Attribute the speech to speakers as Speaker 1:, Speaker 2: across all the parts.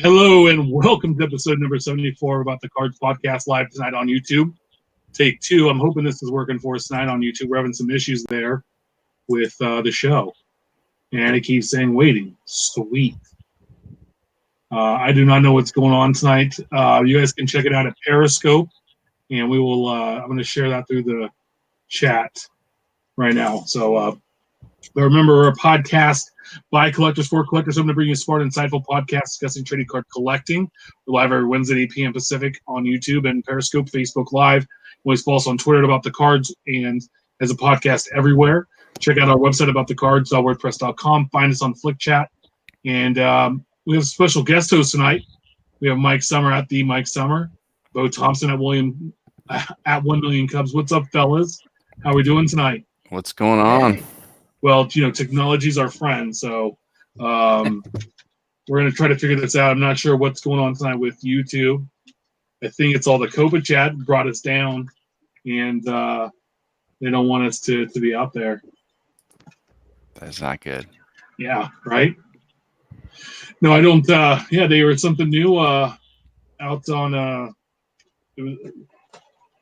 Speaker 1: Hello and welcome to episode number 74 about the Cards Podcast live tonight on YouTube. Take two. I'm hoping this is working for us tonight on YouTube. We're having some issues there with the show. And it keeps saying waiting. Sweet. I do not know what's going on tonight. You guys can check it out at Periscope. And we will, I'm going to share that through the chat right now. So remember, we're a podcast by collectors for collectors. I'm going to bring you a smart, insightful podcast discussing trading card collecting. We're live every Wednesday at 8 p.m. Pacific on YouTube and Periscope, Facebook Live. Always follow us on Twitter about the cards and as a podcast everywhere. Check out our website about the cards.wordpress.com. Find us on Flick Chat. And we have a special guest host tonight. We have Mike Sommer at the Mike Sommer, Beau Thompson at 1 Million Cubs. What's up, fellas? How are we doing tonight?
Speaker 2: What's going on?
Speaker 1: Well, technology's our friend, so we're going to try to figure this out. I'm not sure what's going on tonight with YouTube. I think it's all the COVID chat brought us down, and they don't want us to be out there.
Speaker 2: That's not good.
Speaker 1: Yeah, right? No, I don't. They were something new out on it was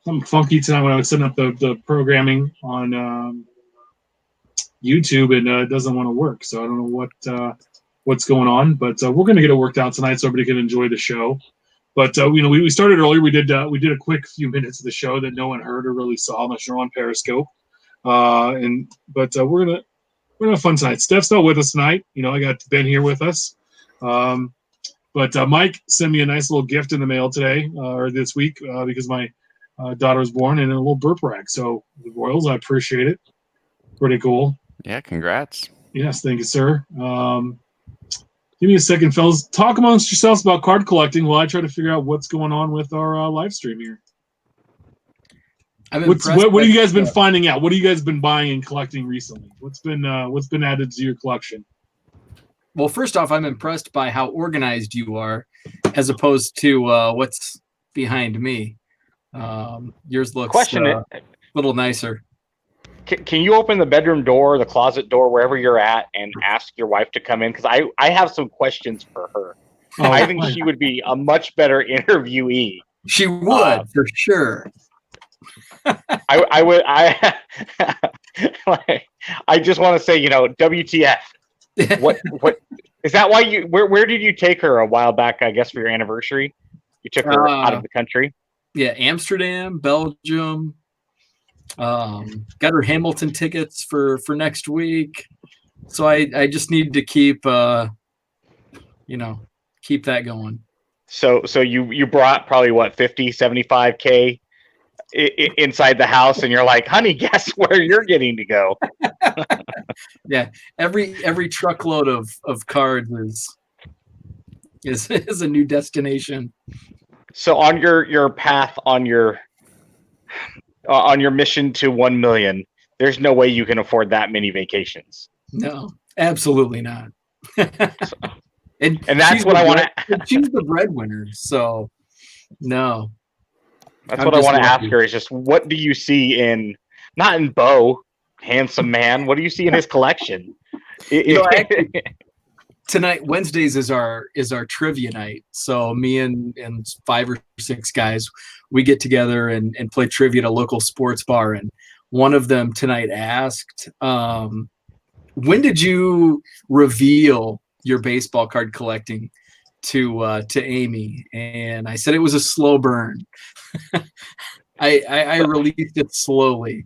Speaker 1: something funky tonight when I was setting up the programming on YouTube, and it doesn't want to work. So I don't know what's going on, but we're going to get it worked out tonight so everybody can enjoy the show. But we started earlier. We did a quick few minutes of the show that no one heard or really saw unless you're on Periscope. But we're gonna have fun tonight. Steph's not with us tonight. I got Ben here with us. But Mike sent me a nice little gift in the mail today or this week because my daughter was born, and a little burp rag. So the Royals, I appreciate it. Pretty cool.
Speaker 2: Yeah, congrats.
Speaker 1: Yes, thank you, sir. Give me a second, fellas. Talk amongst yourselves about card collecting while I try to figure out what's going on with our live stream here. What have you guys been finding out? What have you guys been buying and collecting recently? What's been added to your collection?
Speaker 3: Well, first off, I'm impressed by how organized you are, as opposed to what's behind me. Yours looks a little nicer.
Speaker 4: Can you open the bedroom door, the closet door, wherever you're at, and ask your wife to come in? Because I have some questions for her. Oh, I think she would be a much better interviewee.
Speaker 3: She would, for sure.
Speaker 4: I would. I just want to say, WTF? What is that? Why you? Where did you take her a while back? I guess for your anniversary, you took her out of the country.
Speaker 3: Yeah, Amsterdam, Belgium. Got her Hamilton tickets for next week, so I just need to keep keep that going.
Speaker 4: So you brought probably what 50, 75K inside the house, and you're like, honey, guess where you're getting to go?
Speaker 3: Yeah, every truckload of cards is a new destination.
Speaker 4: So on your path on your mission to 1 million, there's no way you can afford that many vacations.
Speaker 3: No, absolutely not. and
Speaker 4: that's what I want to.
Speaker 3: She's the breadwinner, so no.
Speaker 4: That's what I want to ask her is just what do you see not in Beau, handsome man, what do you see in his collection?
Speaker 3: Tonight, Wednesdays is our trivia night. So me and 5 or 6 guys, we get together and play trivia at a local sports bar. And one of them tonight asked, when did you reveal your baseball card collecting to Amy? And I said it was a slow burn. I released it slowly.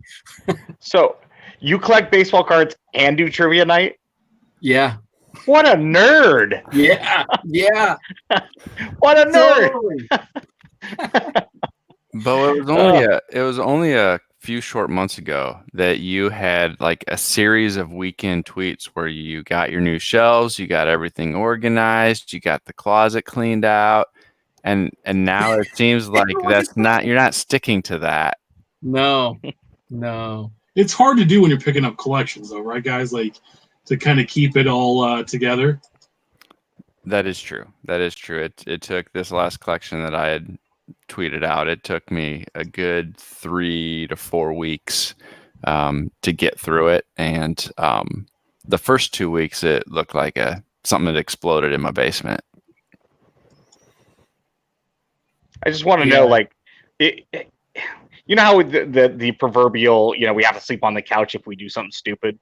Speaker 3: So
Speaker 4: you collect baseball cards and do trivia night?
Speaker 3: Yeah.
Speaker 4: What a nerd!
Speaker 3: Yeah.
Speaker 4: What a nerd!
Speaker 2: But it was only a few short months ago that you had like a series of weekend tweets where you got your new shelves, you got everything organized, you got the closet cleaned out, and now it seems like you're not sticking to that.
Speaker 3: No.
Speaker 1: It's hard to do when you're picking up collections, though, right, guys? Like to kind of keep it all together.
Speaker 2: That is true. It took this last collection that I had tweeted out. It took me a good 3 to 4 weeks to get through it, and the first 2 weeks it looked like something that exploded in my basement.
Speaker 4: I just want to know, like, you know how the proverbial, we have to sleep on the couch if we do something stupid.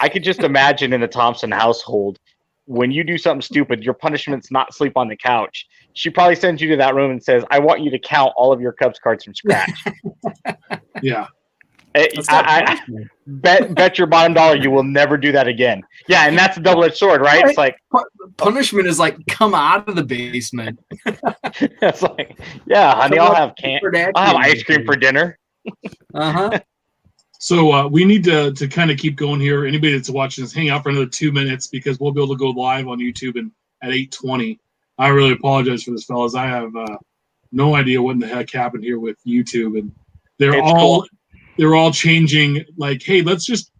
Speaker 4: I could just imagine in the Thompson household, when you do something stupid, your punishment's not sleep on the couch. She probably sends you to that room and says, "I want you to count all of your Cubs cards from scratch."
Speaker 1: Yeah.
Speaker 4: I bet your bottom dollar you will never do that again. Yeah, and that's a double-edged sword, right? It's like
Speaker 3: punishment is like, come out of the basement.
Speaker 4: It's like, yeah, honey, I'll have ice cream for dinner.
Speaker 1: So we need to kind of keep going here. Anybody that's watching this, hang out for another 2 minutes because we'll be able to go live on YouTube at 8:20. I really apologize for this, fellas. I have no idea what in the heck happened here with YouTube, and they're all changing. Like, hey, let's just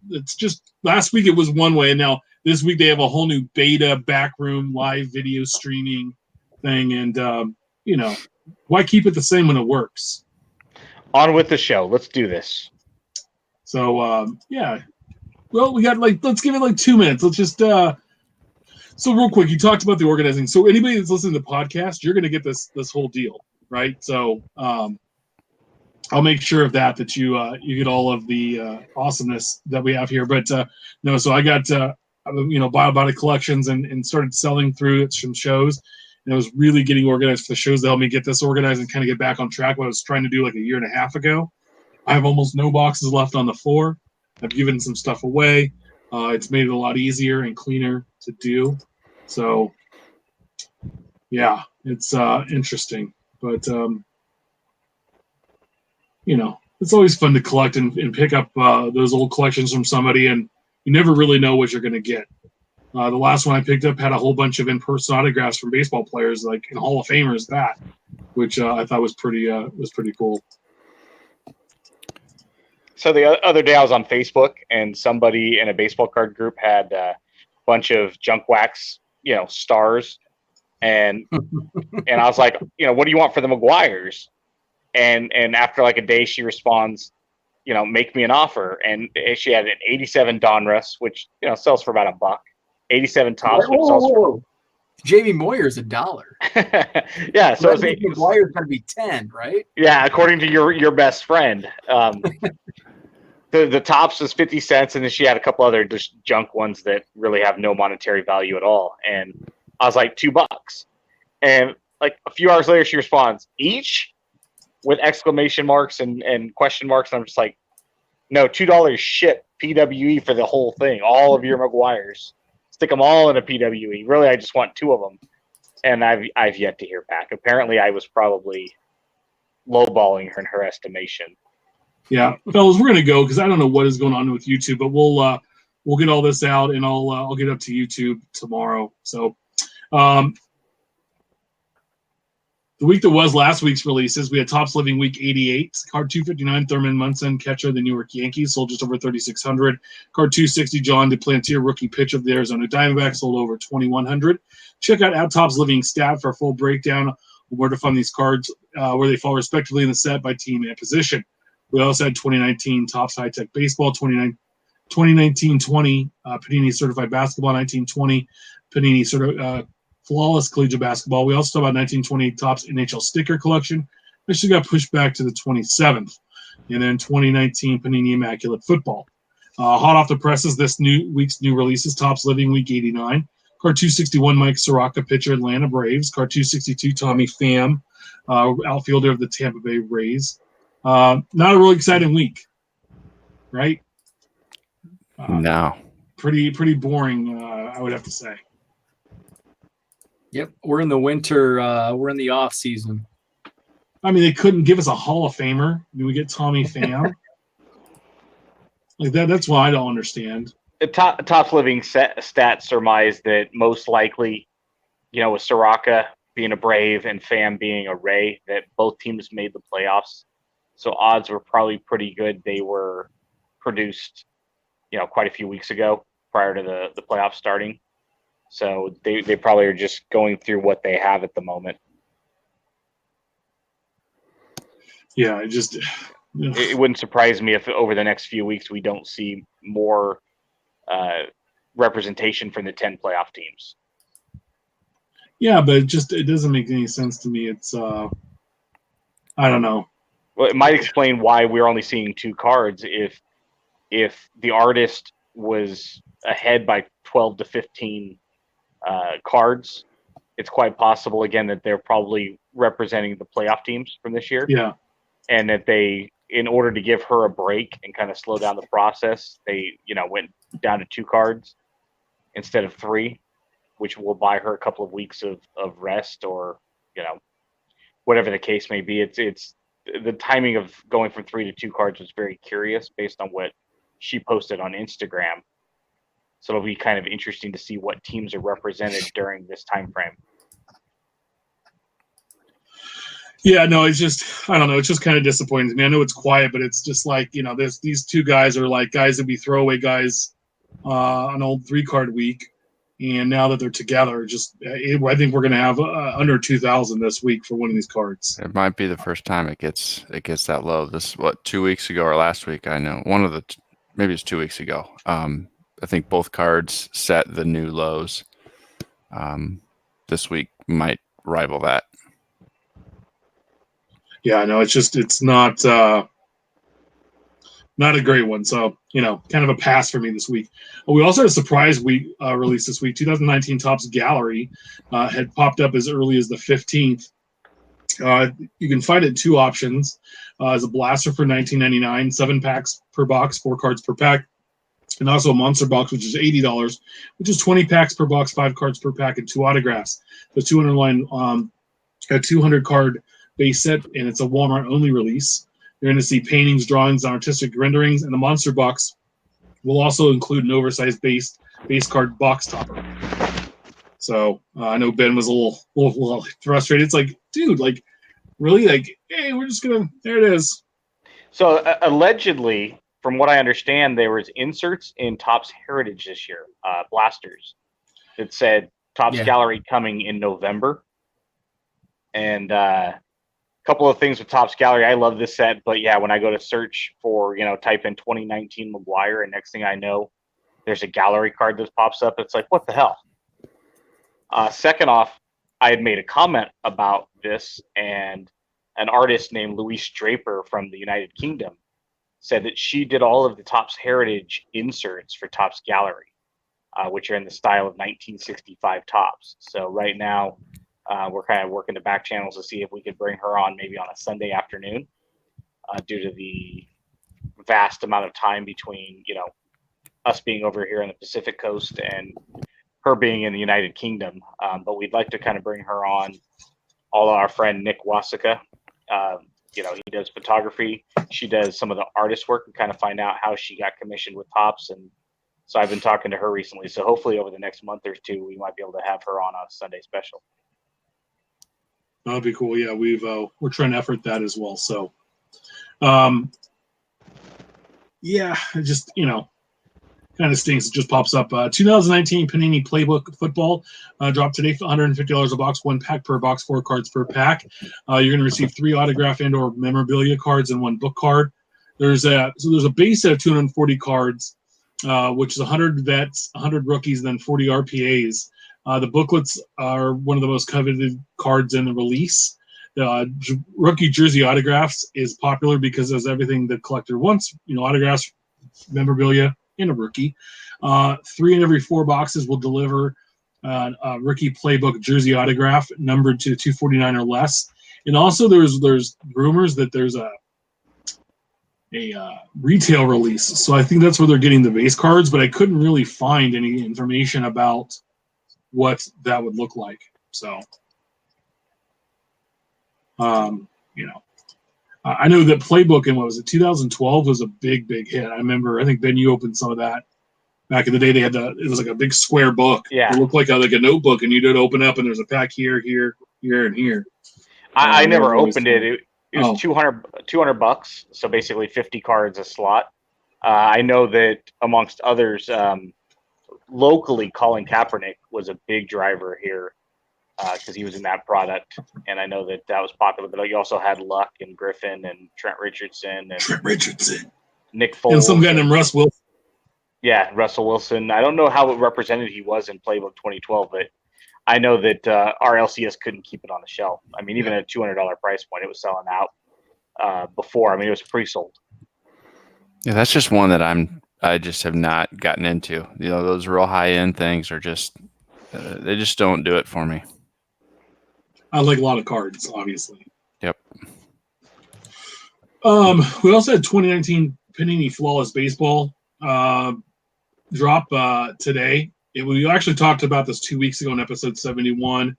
Speaker 1: last week it was one way, and now this week they have a whole new beta backroom live video streaming thing, and why keep it the same when it works?
Speaker 4: On with the show. Let's do this.
Speaker 1: So yeah, well, we got let's give it 2 minutes. Let's just so real quick, you talked about the organizing. So anybody that's listening to the podcast, you're going to get this whole deal, right? So I'll make sure of that you get all of the awesomeness that we have here. But no, so I got Biobody collections and started selling through some shows, and I was really getting organized for the shows to help me get this organized and kind of get back on track. What I was trying to do like a year and a half ago. I have almost no boxes left on the floor. I've given some stuff away. It's made it a lot easier and cleaner to do. So, yeah, it's interesting. But, it's always fun to collect and pick up those old collections from somebody, and you never really know what you're going to get. The last one I picked up had a whole bunch of in-person autographs from baseball players, like in Hall of Famers, which I thought was pretty cool.
Speaker 4: So the other day I was on Facebook, and somebody in a baseball card group had a bunch of junk wax, stars, and I was like, what do you want for the McGuires? And after like a day, she responds, make me an offer, and she had an '87 Donruss, which sells for about $1. '87 Topps, which sells for
Speaker 3: Jamie Moyer's $1.
Speaker 4: Yeah, so
Speaker 3: McGuire's gonna be 10, right?
Speaker 4: Yeah, according to your best friend. The Topps was 50 cents, and then she had a couple other just junk ones that really have no monetary value at all. And I was like, $2. And like a few hours later, she responds, each? With exclamation marks and question marks. And I'm just like, no, $2 ship PWE for the whole thing, all of your McGuires. Stick them all in a PWE. Really, I just want 2 of them. And I've yet to hear back. Apparently, I was probably lowballing her in her estimation.
Speaker 1: Yeah, fellas, we're gonna go because I don't know what is going on with YouTube, but we'll get all this out and I'll get up to YouTube tomorrow. So, the week that was last week's releases, we had Topps Living Week 88, card 259, Thurman Munson, catcher of the New York Yankees, sold just over 3,600. Card 260, John Duplantier, rookie pitcher of the Arizona Diamondbacks, sold over 2,100. Check out Topps Living Stat for a full breakdown of where to find these cards, where they fall respectively in the set by team and position. We also had 2019 Topps High Tech Baseball, 2019-20 Panini Certified Basketball, 1920 Panini Flawless Collegiate Basketball. We also talked about 1920 Topps NHL Sticker Collection, which got pushed back to the 27th. And then 2019 Panini Immaculate Football. Hot off the presses, this week's new releases, Topps Living Week 89. Card 261, Mike Soroka, pitcher, Atlanta Braves. Card 262, Tommy Pham, outfielder of the Tampa Bay Rays. Not a really exciting week, right?
Speaker 2: No.
Speaker 1: Pretty boring, I would have to say.
Speaker 3: Yep, we're in the winter. We're in the off season.
Speaker 1: I mean, they couldn't give us a Hall of Famer. I mean, we get Tommy Pham. Like that. That's what I don't understand.
Speaker 4: Topps Living stats surmise that most likely, with Soroka, being a Brave and Pham being a Ray, that both teams made the playoffs. So odds were probably pretty good. They were produced, quite a few weeks ago prior to the playoffs starting. So they probably are just going through what they have at the moment.
Speaker 1: Yeah,
Speaker 4: It wouldn't surprise me if over the next few weeks we don't see more representation from the 10 playoff teams.
Speaker 1: Yeah, but it doesn't make any sense to me. It's I don't know.
Speaker 4: Well, it might explain why we're only seeing 2 cards. If the artist was ahead by 12 to 15 cards, it's quite possible again that they're probably representing the playoff teams from this year.
Speaker 1: Yeah.
Speaker 4: And that they, in order to give her a break and kind of slow down the process, they, went down to 2 cards instead of 3, which will buy her a couple of weeks of rest, or, whatever the case may be. It's the timing of going from 3 to 2 cards was very curious based on what she posted on Instagram. So it'll be kind of interesting to see what teams are represented during this time frame.
Speaker 1: Yeah, no, it's just, I don't know. It's just kind of disappointing to me. I know it's quiet, but it's just like, these 2 guys are like guys that be throwaway guys on old 3-card week. And now that they're together, I think we're going to have under 2,000 this week for one of these cards.
Speaker 2: It might be the first time it gets that low. This, 2 weeks ago or last week? I know maybe it's 2 weeks ago. I think both cards set the new lows. This week might rival that.
Speaker 1: Yeah, no, it's not a great one. So, kind of a pass for me this week. We also had a surprise week release this week. 2019 Topps Gallery had popped up as early as the 15th. You can find it 2 options. As a blaster for $19.99, 7 packs per box, 4 cards per pack. And also a monster box, which is $80, which is 20 packs per box, 5 cards per pack, and 2 autographs. The 200 line, a 200 card base set, and it's a Walmart only release. You're going to see paintings, drawings, and artistic renderings, and the monster box will also include an oversized base card box topper. So I know Ben was a little frustrated. It's like, dude, like, really? Like, hey, we're just going to, there it is.
Speaker 4: So allegedly, from what I understand, there was inserts in Topps Heritage this year, blasters, that said Topps Gallery coming in November. And a couple of things with Topps Gallery. I love this set, but yeah, when I go to search for, type in 2019 McGuire, and next thing I know, there's a gallery card that pops up. It's like, what the hell? Second off, I had made a comment about this, and an artist named Louise Draper from the United Kingdom said that she did all of the Topps Heritage inserts for Topps Gallery, which are in the style of 1965 Topps. So right now, we're kind of working the back channels to see if we could bring her on maybe on a Sunday afternoon, due to the vast amount of time between, us being over here on the Pacific Coast and her being in the United Kingdom. But we'd like to kind of bring her on. All our friend Nick Wasika, he does photography. She does some of the artist work, and kind of find out how she got commissioned with Topps. And so I've been talking to her recently. So hopefully over the next month or 2, we might be able to have her on a Sunday special.
Speaker 1: That'd be cool. Yeah, we're trying to effort that as well. So, yeah, it just, kind of stinks. It just pops up. 2019 Panini Playbook football dropped today for $150 a box, 1 pack per box, 4 cards per pack. You're going to receive 3 autograph and/or memorabilia cards and 1 book card. There's a base set of 240 cards, which is 100 vets, 100 rookies, and then 40 RPAs. The booklets are one of the most coveted cards in the release. Rookie jersey autographs is popular because there's everything the collector wants, autographs, memorabilia, and a rookie. 3 in every 4 boxes will deliver a rookie playbook jersey autograph numbered to 249 or less. And also there's rumors that there's a retail release. So I think that's where they're getting the base cards, but I couldn't really find any information about what that would look like. So, I know that Playbook in 2012 was a big hit. I remember, I think Ben, you opened some of that Back in the day, they had it was like a big square book.
Speaker 4: Yeah.
Speaker 1: It looked like a notebook, and you did open up, and there's a pack here, here, here, and here.
Speaker 4: I
Speaker 1: They were
Speaker 4: never
Speaker 1: always
Speaker 4: opened
Speaker 1: cool.
Speaker 4: it. It was $200, so basically 50 cards a slot. I know that amongst others, locally, Colin Kaepernick was a big driver here because he was in that product, and I know that was popular. But you also had Luck and Griffin and Trent Richardson and Nick Foles
Speaker 1: and some guy named Russ Wilson.
Speaker 4: Yeah, Russell Wilson. I don't know how represented he was in Playbook 2012, but I know that our LCS couldn't keep it on the shelf. I mean, even at a $200 price point, it was selling out before. I mean, it was pre-sold.
Speaker 2: Yeah, that's just one that I just have not gotten into. You know, those real high-end things are just they just don't do it for me.
Speaker 1: I like a lot of cards, obviously.
Speaker 2: Yep.
Speaker 1: We also had 2019 Panini Flawless Baseball drop today. We actually talked about this 2 weeks ago in episode 71.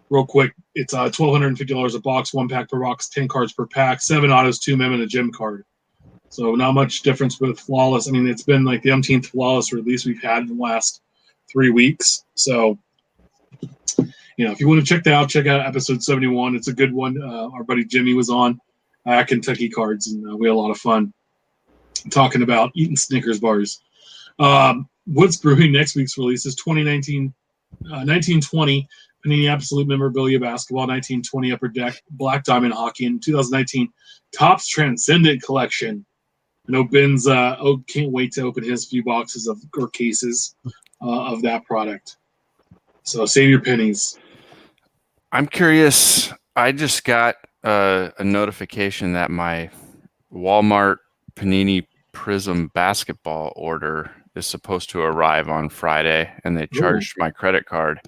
Speaker 1: Real quick, it's $1,250 a box, 1 pack per box, 10 cards per pack, 7 autos, 2 mem, and a gem card. So not much difference with Flawless. I mean, it's been like the umpteenth Flawless release we've had in the last 3 weeks. So, if you want to check that out, check out episode 71. It's a good one. Our buddy Jimmy was on Kentucky Cards, and we had a lot of fun talking about eating Snickers bars. What's brewing next week's release is 1920 Panini Absolute Memorabilia Basketball, 1920 Upper Deck Black Diamond Hockey, and 2019 Topps Transcendent Collection. I know Ben's can't wait to open his few boxes or cases of that product. So save your pennies.
Speaker 2: I'm curious. I just got a notification that my Walmart Panini Prism basketball order is supposed to arrive on Friday, and they charged my credit card.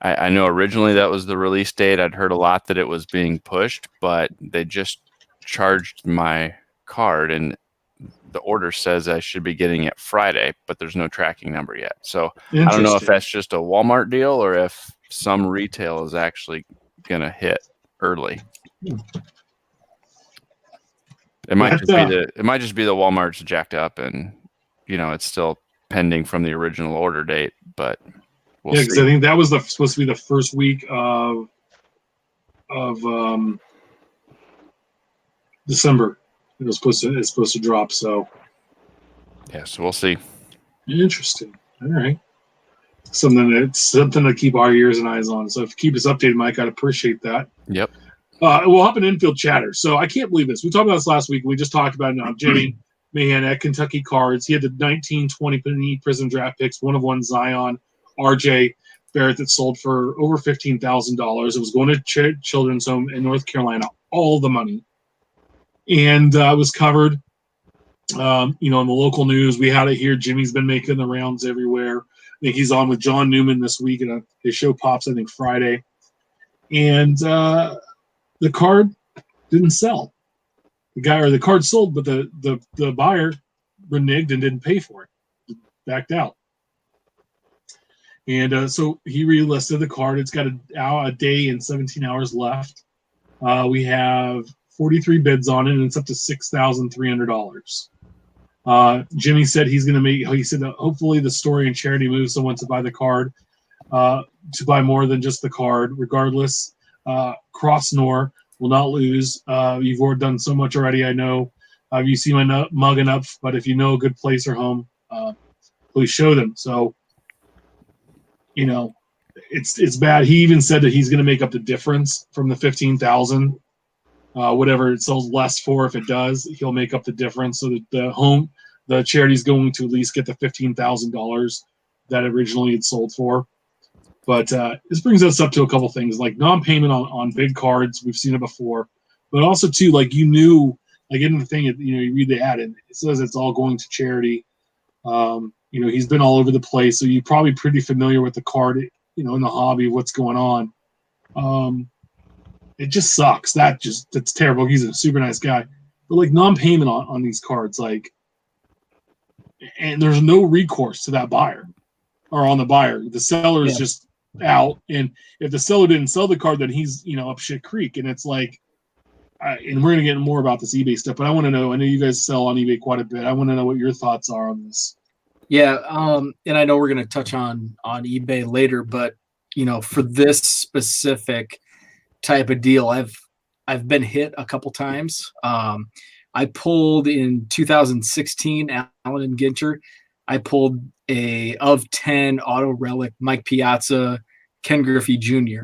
Speaker 2: I know originally that was the release date. I'd heard a lot that it was being pushed, but they just charged my card, and the order says I should be getting it Friday, but there's no tracking number yet. So I don't know if that's just a Walmart deal or if some retail is actually going to hit early. It might just be the Walmart's jacked up and it's still pending from the original order date, but we'll see.
Speaker 1: Because I think that was supposed to be the first week of December. It's supposed to drop. So
Speaker 2: yeah, so we'll see.
Speaker 1: Interesting. All right. Something to keep our ears and eyes on. So if you keep us updated, Mike, I'd appreciate that.
Speaker 2: Yep.
Speaker 1: We'll hop in Infield chatter. So I can't believe this. We talked about this last week. We just talked about it now. Jimmy Mahan at Kentucky Cards. He had the 1920 Panini Prism draft picks, 1/1 Zion, RJ Barrett that sold for over $15,000. It was going to Children's Home in North Carolina. All the money. And it was covered, in the local news. We had it here. Jimmy's been making the rounds everywhere. I think he's on with John Newman this week, and his show pops, I think, Friday. And the card didn't sell. The card sold, but the buyer reneged and didn't pay for it. Backed out. And so he relisted the card. It's got a day and 17 hours left. We have 43 bids on it, and it's up to $6,300. Jimmy said he said that hopefully the story and charity moves someone to buy the card, to buy more than just the card. Regardless, Crossnor will not lose. You've already done so much already, I know. You see my mug enough, but if you know a good place or home, please show them. So, it's bad. He even said that he's going to make up the difference from the $15,000. Whatever it sells less for, if it does, he'll make up the difference so that the charity's going to at least get the $15,000 that originally it sold for. But this brings us up to a couple things, like non-payment on big cards. We've seen it before, but also too, like in the thing, you read the ad and it says it's all going to charity. He's been all over the place, so you're probably pretty familiar with the card, in the hobby, what's going on. It just sucks. That's terrible. He's a super nice guy, but like non-payment on these cards, and there's no recourse to that buyer or on the buyer. The seller is just out, and if the seller didn't sell the card, then he's up shit creek. And it's like, and we're gonna get more about this eBay stuff, but I want to know. I know you guys sell on eBay quite a bit. I want to know what your thoughts are on this.
Speaker 3: Yeah, and I know we're going to touch on eBay later, but for this specific type of deal, I've been hit a couple times. I pulled in 2016, Allen and Ginter. I pulled a of 10 auto relic Mike Piazza, Ken Griffey Jr.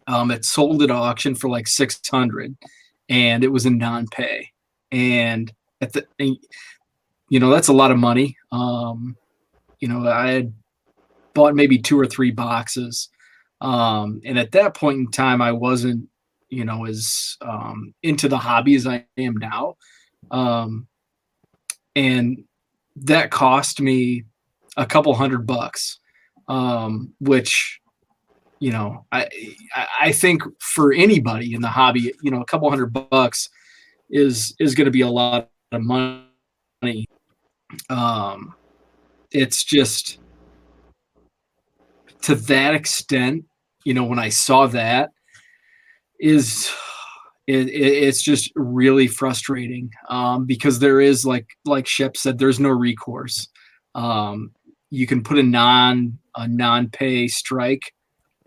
Speaker 3: It sold at auction for like 600, and it was a non-pay. And that's a lot of money. I had bought maybe 2 or 3 boxes. And at that point in time, I wasn't, as into the hobby as I am now. And that cost me a couple $100, which, I think for anybody in the hobby, a couple $100 is going to be a lot of money. It's just to that extent, when I saw that, it's just really frustrating, because there is like Shep said, there's no recourse. You can put a non-pay strike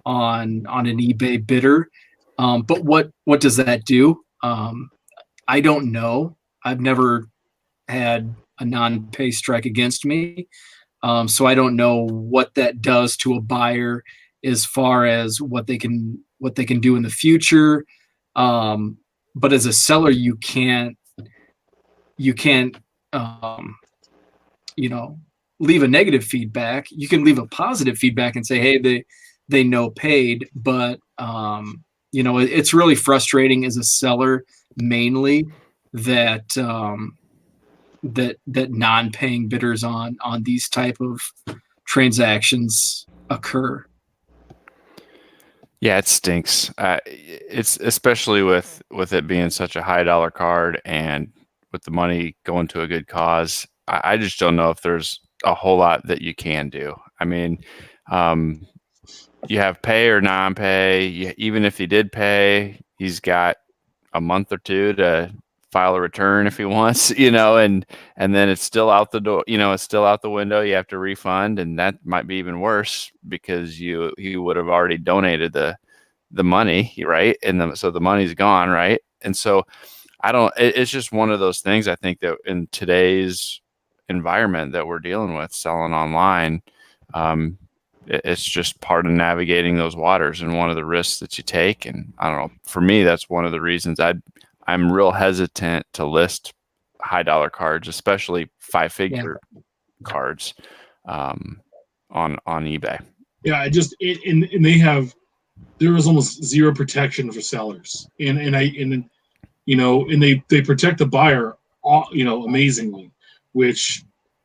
Speaker 3: on an eBay bidder, but what does that do? I don't know. I've never had a non-pay strike against me, so I don't know what that does to a buyer as far as what they can do in the future. But as a seller, you can't leave a negative feedback. You can leave a positive feedback and say, hey, they know paid, but it's really frustrating as a seller, mainly that non-paying bidders on these type of transactions occur.
Speaker 2: Yeah, it stinks. It's especially with it being such a high dollar card and with the money going to a good cause. I just don't know if there's a whole lot that you can do. I mean, you have pay or non-pay. Even if he did pay, he's got a month or 2 to file a return if he wants, and then it's still out the door, it's still out the window. You have to refund, and that might be even worse because you would have already donated the money, right? And so the money's gone, right? And so it's just one of those things. I think that in today's environment that we're dealing with, selling online, it's just part of navigating those waters and one of the risks that you take. And I don't know, for me, that's one of the reasons I'm real hesitant to list high dollar cards, especially 5-figure cards, on eBay.
Speaker 1: Yeah, and there was almost zero protection for sellers, and they protect the buyer, amazingly, which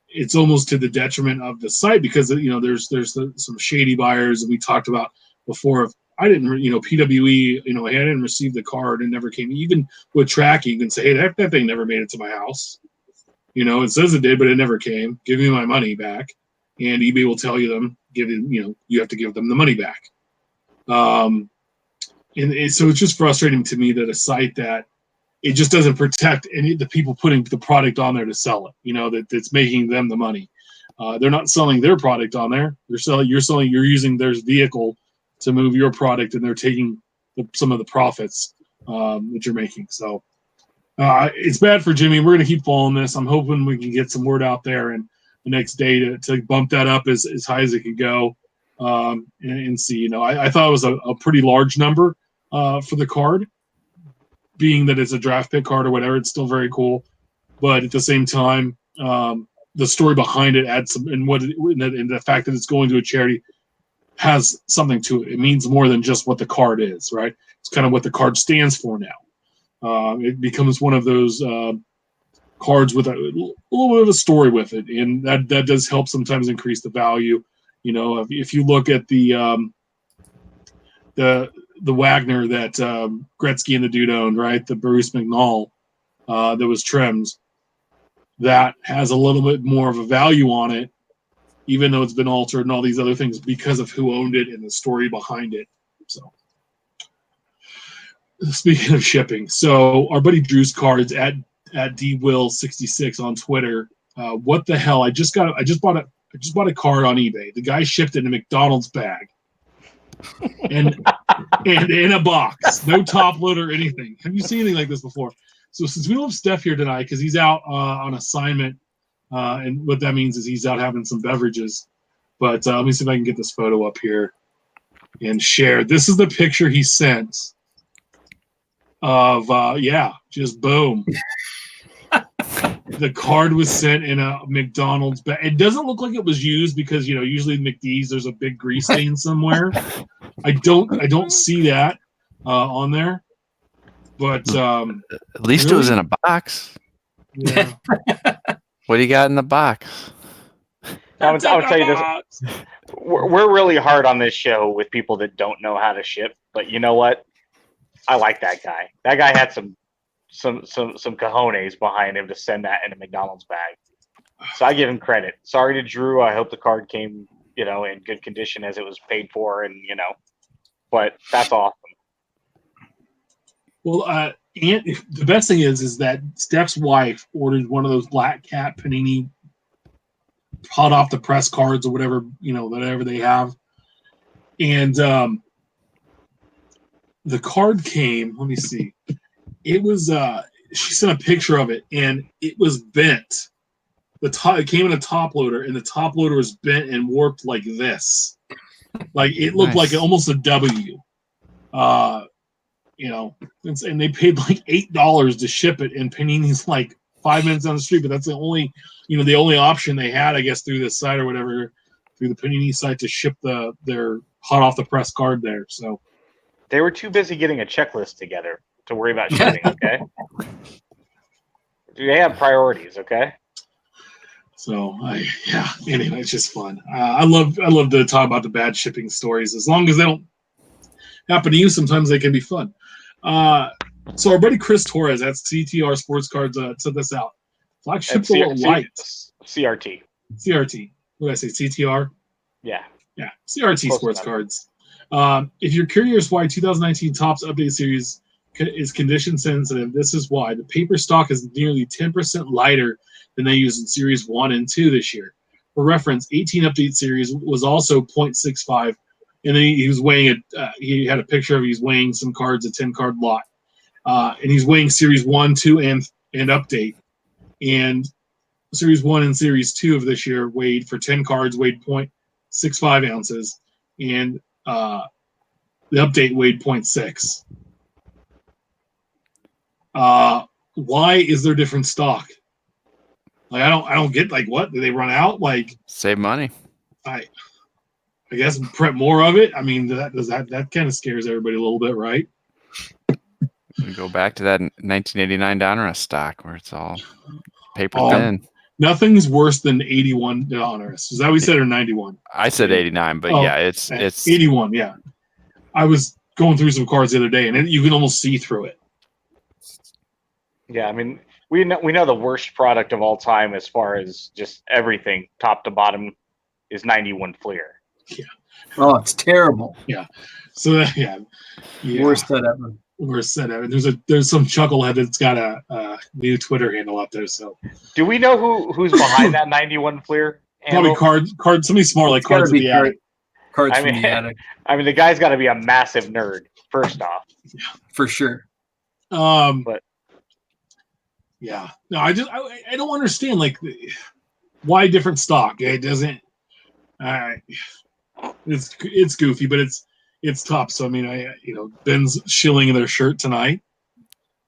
Speaker 1: it's almost to the detriment of the site because there's some shady buyers that we talked about before. I didn't, PWE, I hadn't received the card and never came. Even with tracking, you can say, hey, that thing never made it to my house. It says it did, but it never came. Give me my money back. And eBay will tell you you have to give them the money back. So it's just frustrating to me that a site that it just doesn't protect the people putting the product on there to sell it, that's making them the money. They're not selling their product on there. You're using their vehicle to move your product, and they're taking some of the profits that you're making. So it's bad for Jimmy. We're going to keep following this. I'm hoping we can get some word out there and the next day to bump that up as high as it can go, and see. I thought it was a pretty large number for the card, being that it's a draft pick card or whatever. It's still very cool, but at the same time, the story behind it adds some, and the fact that it's going to a charity has something to it. It means more than just what the card is, right? It's kind of what the card stands for now. It becomes one of those cards with a little bit of a story with it, and that does help sometimes increase the value. If you look at the Wagner that Gretzky and the dude owned, right? The Bruce McNall that was trimmed, that has a little bit more of a value on it, even though it's been altered and all these other things because of who owned it and the story behind it. So, speaking of shipping, so our buddy Drew's cards at DWill66 on Twitter what the hell? I just bought a card on eBay. The guy shipped it in a McDonald's bag, and in a box, no top load or anything. Have you seen anything like this before? So since we don't have Steph here tonight because he's out on assignment, and what that means is he's out having some beverages. But let me see if I can get this photo up here and share. This is the picture he sent of just boom. The card was sent in a McDonald's bag. It doesn't look like it was used because usually in McD's there's a big grease stain somewhere. I don't see that on there, but
Speaker 2: at least really? It was in a box.
Speaker 1: Yeah.
Speaker 2: What do you got in the box?
Speaker 4: I would tell you this: we're really hard on this show with people that don't know how to ship. But you know what? I like that guy. That guy had some cojones behind him to send that in a McDonald's bag. So I give him credit. Sorry to Drew. I hope the card came, in good condition as it was paid for, and but that's awesome.
Speaker 1: Well, and the best thing is that Steph's wife ordered one of those Black Cat Panini hot off the press cards or whatever, whatever they have. And the card came, let me see. It was she sent a picture of it and it was bent. It came in a top loader and the top loader was bent and warped like this. Like it looked like almost a W. And they paid like $8 to ship it, and Panini's like 5 minutes down the street, but that's the only option they had, I guess, through this site or whatever, through the Panini site to ship their hot off the press card there. So
Speaker 4: they were too busy getting a checklist together to worry about shipping. Okay, they have priorities. Okay.
Speaker 1: So anyway, it's just fun. I love to talk about the bad shipping stories as long as they don't happen to you. Sometimes they can be fun. So our buddy Chris Torres at CTR Sports Cards said this out. Flagship's a little light.
Speaker 4: CRT.
Speaker 1: What did I say? CTR?
Speaker 4: Yeah.
Speaker 1: Yeah. CRT Sports Cards. If you're curious why 2019 Topps Update Series is condition sensitive, this is why. The paper stock is nearly 10% lighter than they used in Series 1 and 2 this year. For reference, 18 Update Series was also 0.65. And then he was weighing it. He had a picture of he's weighing some cards, a 10-card lot, and he's weighing Series 1, 2, and Update. And Series 1 and Series 2 of this year weighed for 10 cards weighed 0.65 ounces, and the Update weighed 0.6. Why is there different stock? Like I don't get, like, what did they run out? Like
Speaker 2: save money.
Speaker 1: I guess print more of it. I mean, that kind of scares everybody a little bit, right?
Speaker 2: We go back to that 1989 Donruss stock where it's all paper thin.
Speaker 1: Nothing's worse than 81 Donruss. Is that what we said, or 91?
Speaker 2: I said 89, but it's
Speaker 1: 81. Yeah, I was going through some cards the other day, and you can almost see through it.
Speaker 4: Yeah, I mean, we know the worst product of all time as far as just everything, top to bottom, is 91 Fleer.
Speaker 1: Yeah.
Speaker 3: Oh, it's terrible.
Speaker 1: Yeah. So
Speaker 3: Worst set ever.
Speaker 1: Worst set ever. There's some chucklehead that's got a new Twitter handle up there. So
Speaker 4: do we know who's behind that 91 Fleer handle?
Speaker 1: Probably card. Somebody smart like Cards of the Attic.
Speaker 3: Cards from the Attic.
Speaker 4: I mean, the guy's got to be a massive nerd. First off.
Speaker 1: Yeah.
Speaker 3: For sure.
Speaker 4: But
Speaker 1: yeah, no, I don't understand, like, why different stock. It doesn't. It's goofy, but it's top. So I mean, Ben's shilling their shirt tonight.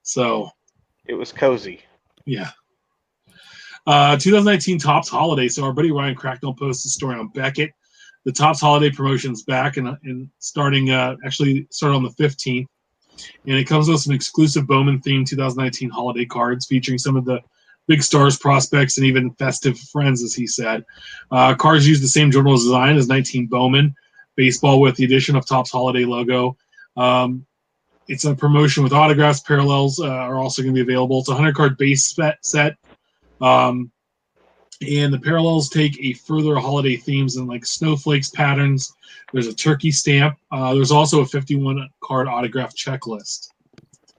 Speaker 1: So
Speaker 4: it was cozy.
Speaker 1: Yeah. 2019 Topps Holiday. So our buddy Ryan Cracknell posted a story on Beckett. The Topps Holiday promotion's back and starting on the 15th. And it comes with some exclusive Bowman themed 2019 holiday cards featuring some of the big stars, prospects, and even festive friends, as he said. Cards use the same journal design as 19 Bowman. Baseball with the addition of Topps Holiday logo. It's a promotion with autographs. Parallels are also going to be available. It's a 100-card base set. And the parallels take a further holiday themes and like snowflakes patterns. There's a turkey stamp. There's also a 51-card autograph checklist.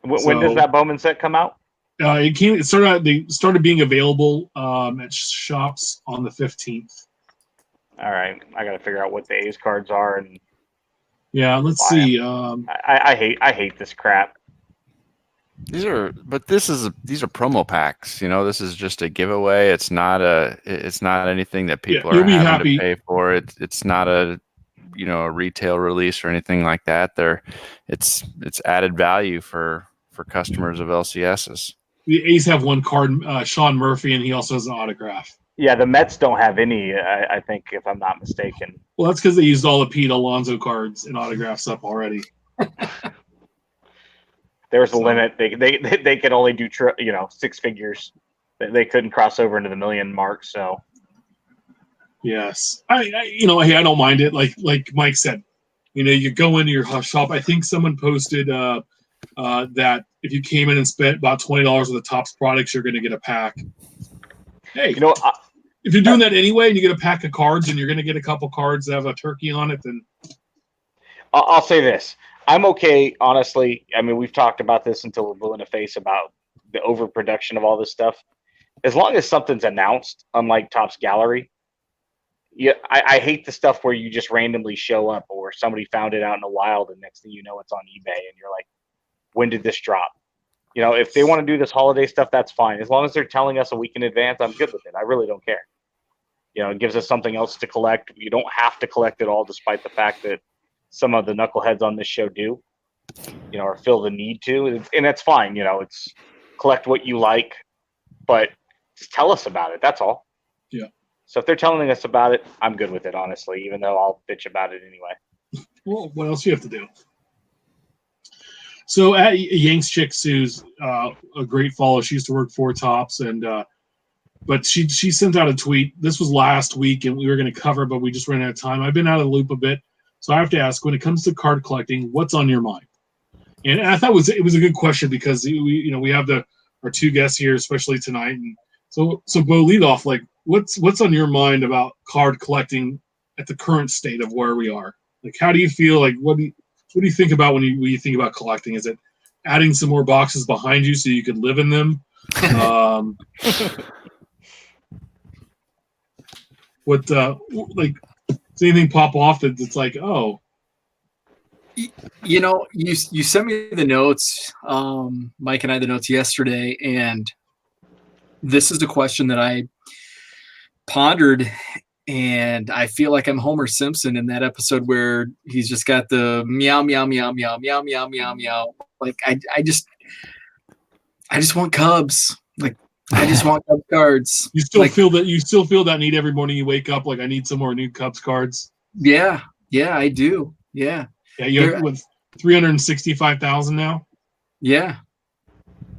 Speaker 4: When does that Bowman set come out?
Speaker 1: It started out. They started being available at shops on the 15th.
Speaker 4: All right, I got to figure out what the A's cards are, and
Speaker 1: Yeah, let's see.
Speaker 4: I hate this crap.
Speaker 2: These are promo packs. This is just a giveaway. It's not anything that people
Speaker 1: you'll
Speaker 2: are
Speaker 1: be
Speaker 2: having
Speaker 1: happy.
Speaker 2: to pay for. It's not a retail release or anything like that. It's added value for customers of LCSs.
Speaker 1: The A's have one card, Sean Murphy, and he also has an autograph.
Speaker 4: Yeah, the Mets don't have any. I think, if I'm not mistaken.
Speaker 1: Well, that's because they used all the Pete Alonso cards and autographs up already.
Speaker 4: There's a limit. They can only do six figures. They couldn't cross over into the million mark. So
Speaker 1: yes, I don't mind it. Like Mike said, you go into your shop. I think someone posted that if you came in and spent about $20 of the Topps products, you're going to get a pack. Hey, if you're doing that anyway, and you get a pack of cards, and you're going to get a couple cards that have a turkey on it, then
Speaker 4: I'll say this. I'm okay, honestly. I mean, we've talked about this until we're blue in the face about the overproduction of all this stuff. As long as something's announced, unlike Topps Gallery, I hate the stuff where you just randomly show up or somebody found it out in the wild and next thing you know it's on eBay and you're like, when did this drop? If they want to do this holiday stuff, that's fine. As long as they're telling us a week in advance, I'm good with it. I really don't care. It gives us something else to collect. You don't have to collect it all, despite the fact that some of the knuckleheads on this show do, or feel the need to. And that's fine. It's collect what you like, but just tell us about it. That's all.
Speaker 1: Yeah.
Speaker 4: So if they're telling us about it, I'm good with it, honestly, even though I'll bitch about it anyway.
Speaker 1: Well, what else do you have to do? So at Yanks Chick Sue's a great follow. She used to work for Topps, and but she sent out a tweet. This was last week, and we were going to cover, but we just ran out of time. I've been out of the loop a bit, so I have to ask: when it comes to card collecting, what's on your mind? And I thought it was a good question because we have our two guests here, especially tonight. And so Beau, lead off. Like, what's on your mind about card collecting at the current state of where we are? Like, how do you feel? Like, what do you think about when you think about collecting? Is it adding some more boxes behind you so you could live in them? Does anything pop off that's like, oh?
Speaker 3: You sent me the notes, Mike and I, the notes yesterday, and this is a question that I pondered, and I feel like I'm Homer Simpson in that episode where he's just got the meow, meow, meow, meow, meow, meow, meow, meow. Like, I just want Cubs. Like, I just want Cubs cards.
Speaker 1: You still feel that need every morning you wake up, like, I need some more new Cubs cards?
Speaker 3: Yeah, I do. Yeah.
Speaker 1: Yeah, you're with 365,000 now?
Speaker 3: Yeah.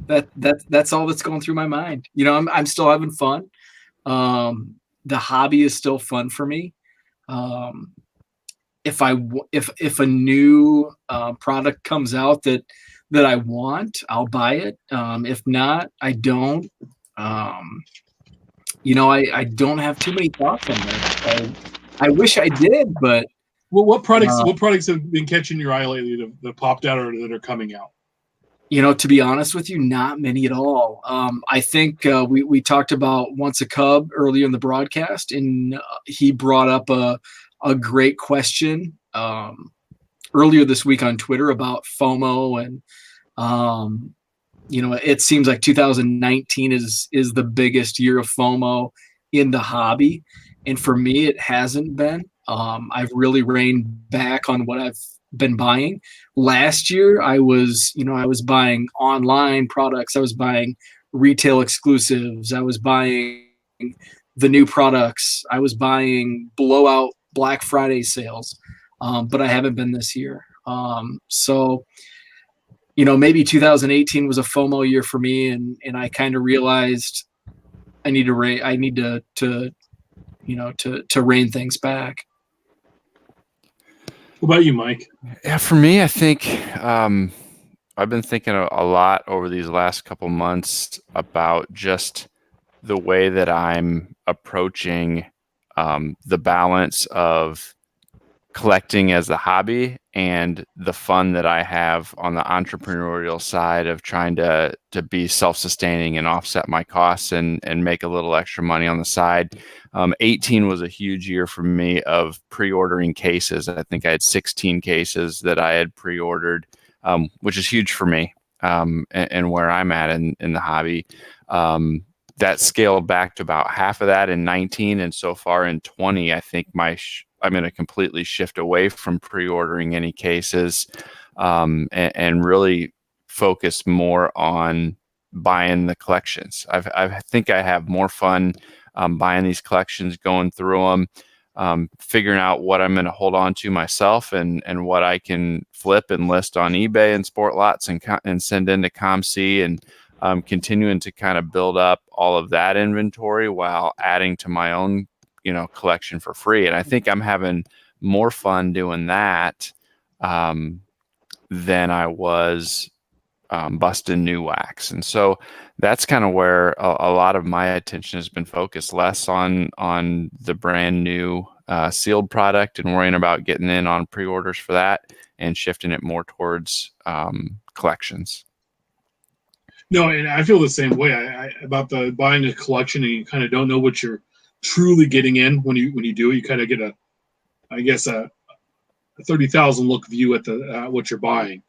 Speaker 3: That's all that's going through my mind. I'm still having fun. The hobby is still fun for me. If a new product comes out that I want, I'll buy it. If not, I don't. I don't have too many thoughts on that. I wish I did, but
Speaker 1: what products have been catching your eye lately that popped out or that are coming out?
Speaker 3: To be honest with you, not many at all. I think we talked about Once a Cub earlier in the broadcast, and he brought up a great question earlier this week on Twitter about FOMO, and it seems like 2019 is the biggest year of FOMO in the hobby, and for me, it hasn't been. I've really reined back on what I've been buying. Last year, I was buying online products. I was buying retail exclusives. I was buying the new products. I was buying blowout Black Friday sales, but I haven't been this year. So maybe 2018 was a FOMO year for me, and I kind of realized I need to rein things back.
Speaker 1: What about you, Mike?
Speaker 2: Yeah, for me, I think I've been thinking a lot over these last couple months about just the way that I'm approaching the balance of collecting as the hobby and the fun that I have on the entrepreneurial side of trying to be self-sustaining and offset my costs and make a little extra money on the side. 18 was a huge year for me of pre-ordering cases. I think I had 16 cases that I had pre-ordered, which is huge for me and where I'm at in the hobby. That scaled back to about half of that in 19, and so far in 20, I think I'm going to completely shift away from pre-ordering any cases and really focus more on buying the collections. I think I have more fun buying these collections, going through them, figuring out what I'm going to hold on to myself and what I can flip and list on eBay and Sport Lots and send into ComC, and continuing to kind of build up all of that inventory while adding to my own, collection for free. And I think I'm having more fun doing that than I was busting new wax. And so that's kind of where a lot of my attention has been focused, less on the brand new sealed product and worrying about getting in on pre-orders for that, and shifting it more towards collections.
Speaker 1: No, and I feel the same way about the buying a collection, and you kind of don't know what you're truly getting in when you do it. You kind of get a 30,000 look view at what you're buying,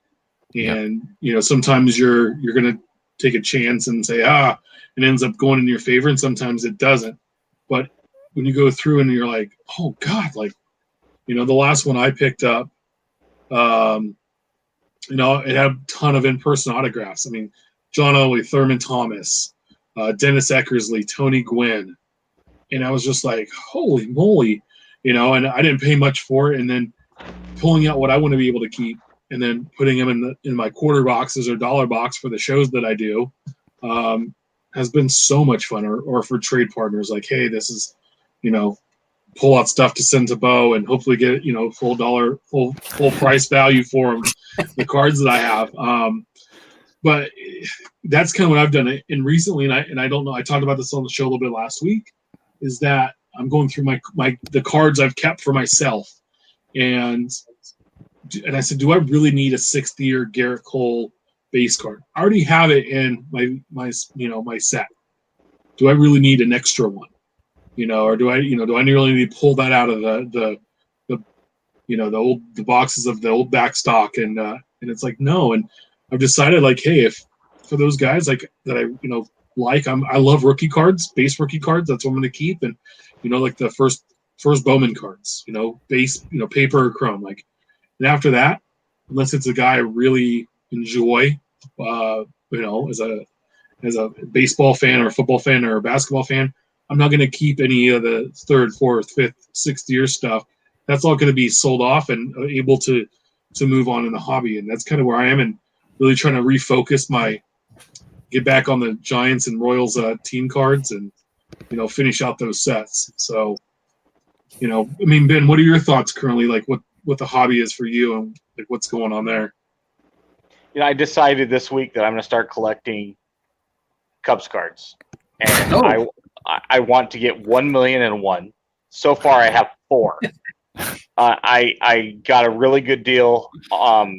Speaker 1: and sometimes you're gonna take a chance and say it ends up going in your favor, and sometimes it doesn't. But when you go through and you're like, oh God, the last one I picked up, it had a ton of in-person autographs. I mean, John Elway, Thurman Thomas, Dennis Eckersley, Tony Gwynn. And I was just like, holy moly, and I didn't pay much for it. And then pulling out what I want to be able to keep and then putting them in my quarter boxes or dollar box for the shows that I do has been so much fun. Or for trade partners, like, hey, this is, pull out stuff to send to Beau and hopefully get, full price value for them, the cards that I have. But that's kind of what I've done. And recently, and I don't know, I talked about this on the show a little bit last week, is that I'm going through the cards I've kept for myself. And I said, do I really need a 6th-year Garrett Cole base card? I already have it in my set. Do I really need an extra one? Or do I really need to pull that out of the boxes of the old back stock? And it's like, no. And I've decided, like, hey, if for those guys that I love rookie cards, base rookie cards, that's what I'm going to keep. And like the first Bowman cards, base, paper or chrome, and after that, unless it's a guy I really enjoy, as a baseball fan or a football fan or a basketball fan, I'm not going to keep any of the 3rd, 4th, 5th, 6th year stuff. That's all going to be sold off and able to move on in the hobby. And that's kind of where I am, and really trying to refocus get back on the Giants and Royals team cards and, finish out those sets. So, Ben, what are your thoughts currently? Like what the hobby is for you and like what's going on there?
Speaker 4: I decided this week that I'm going to start collecting Cubs cards, and I want to get 1,000,001. So far, I have 4. I got a really good deal on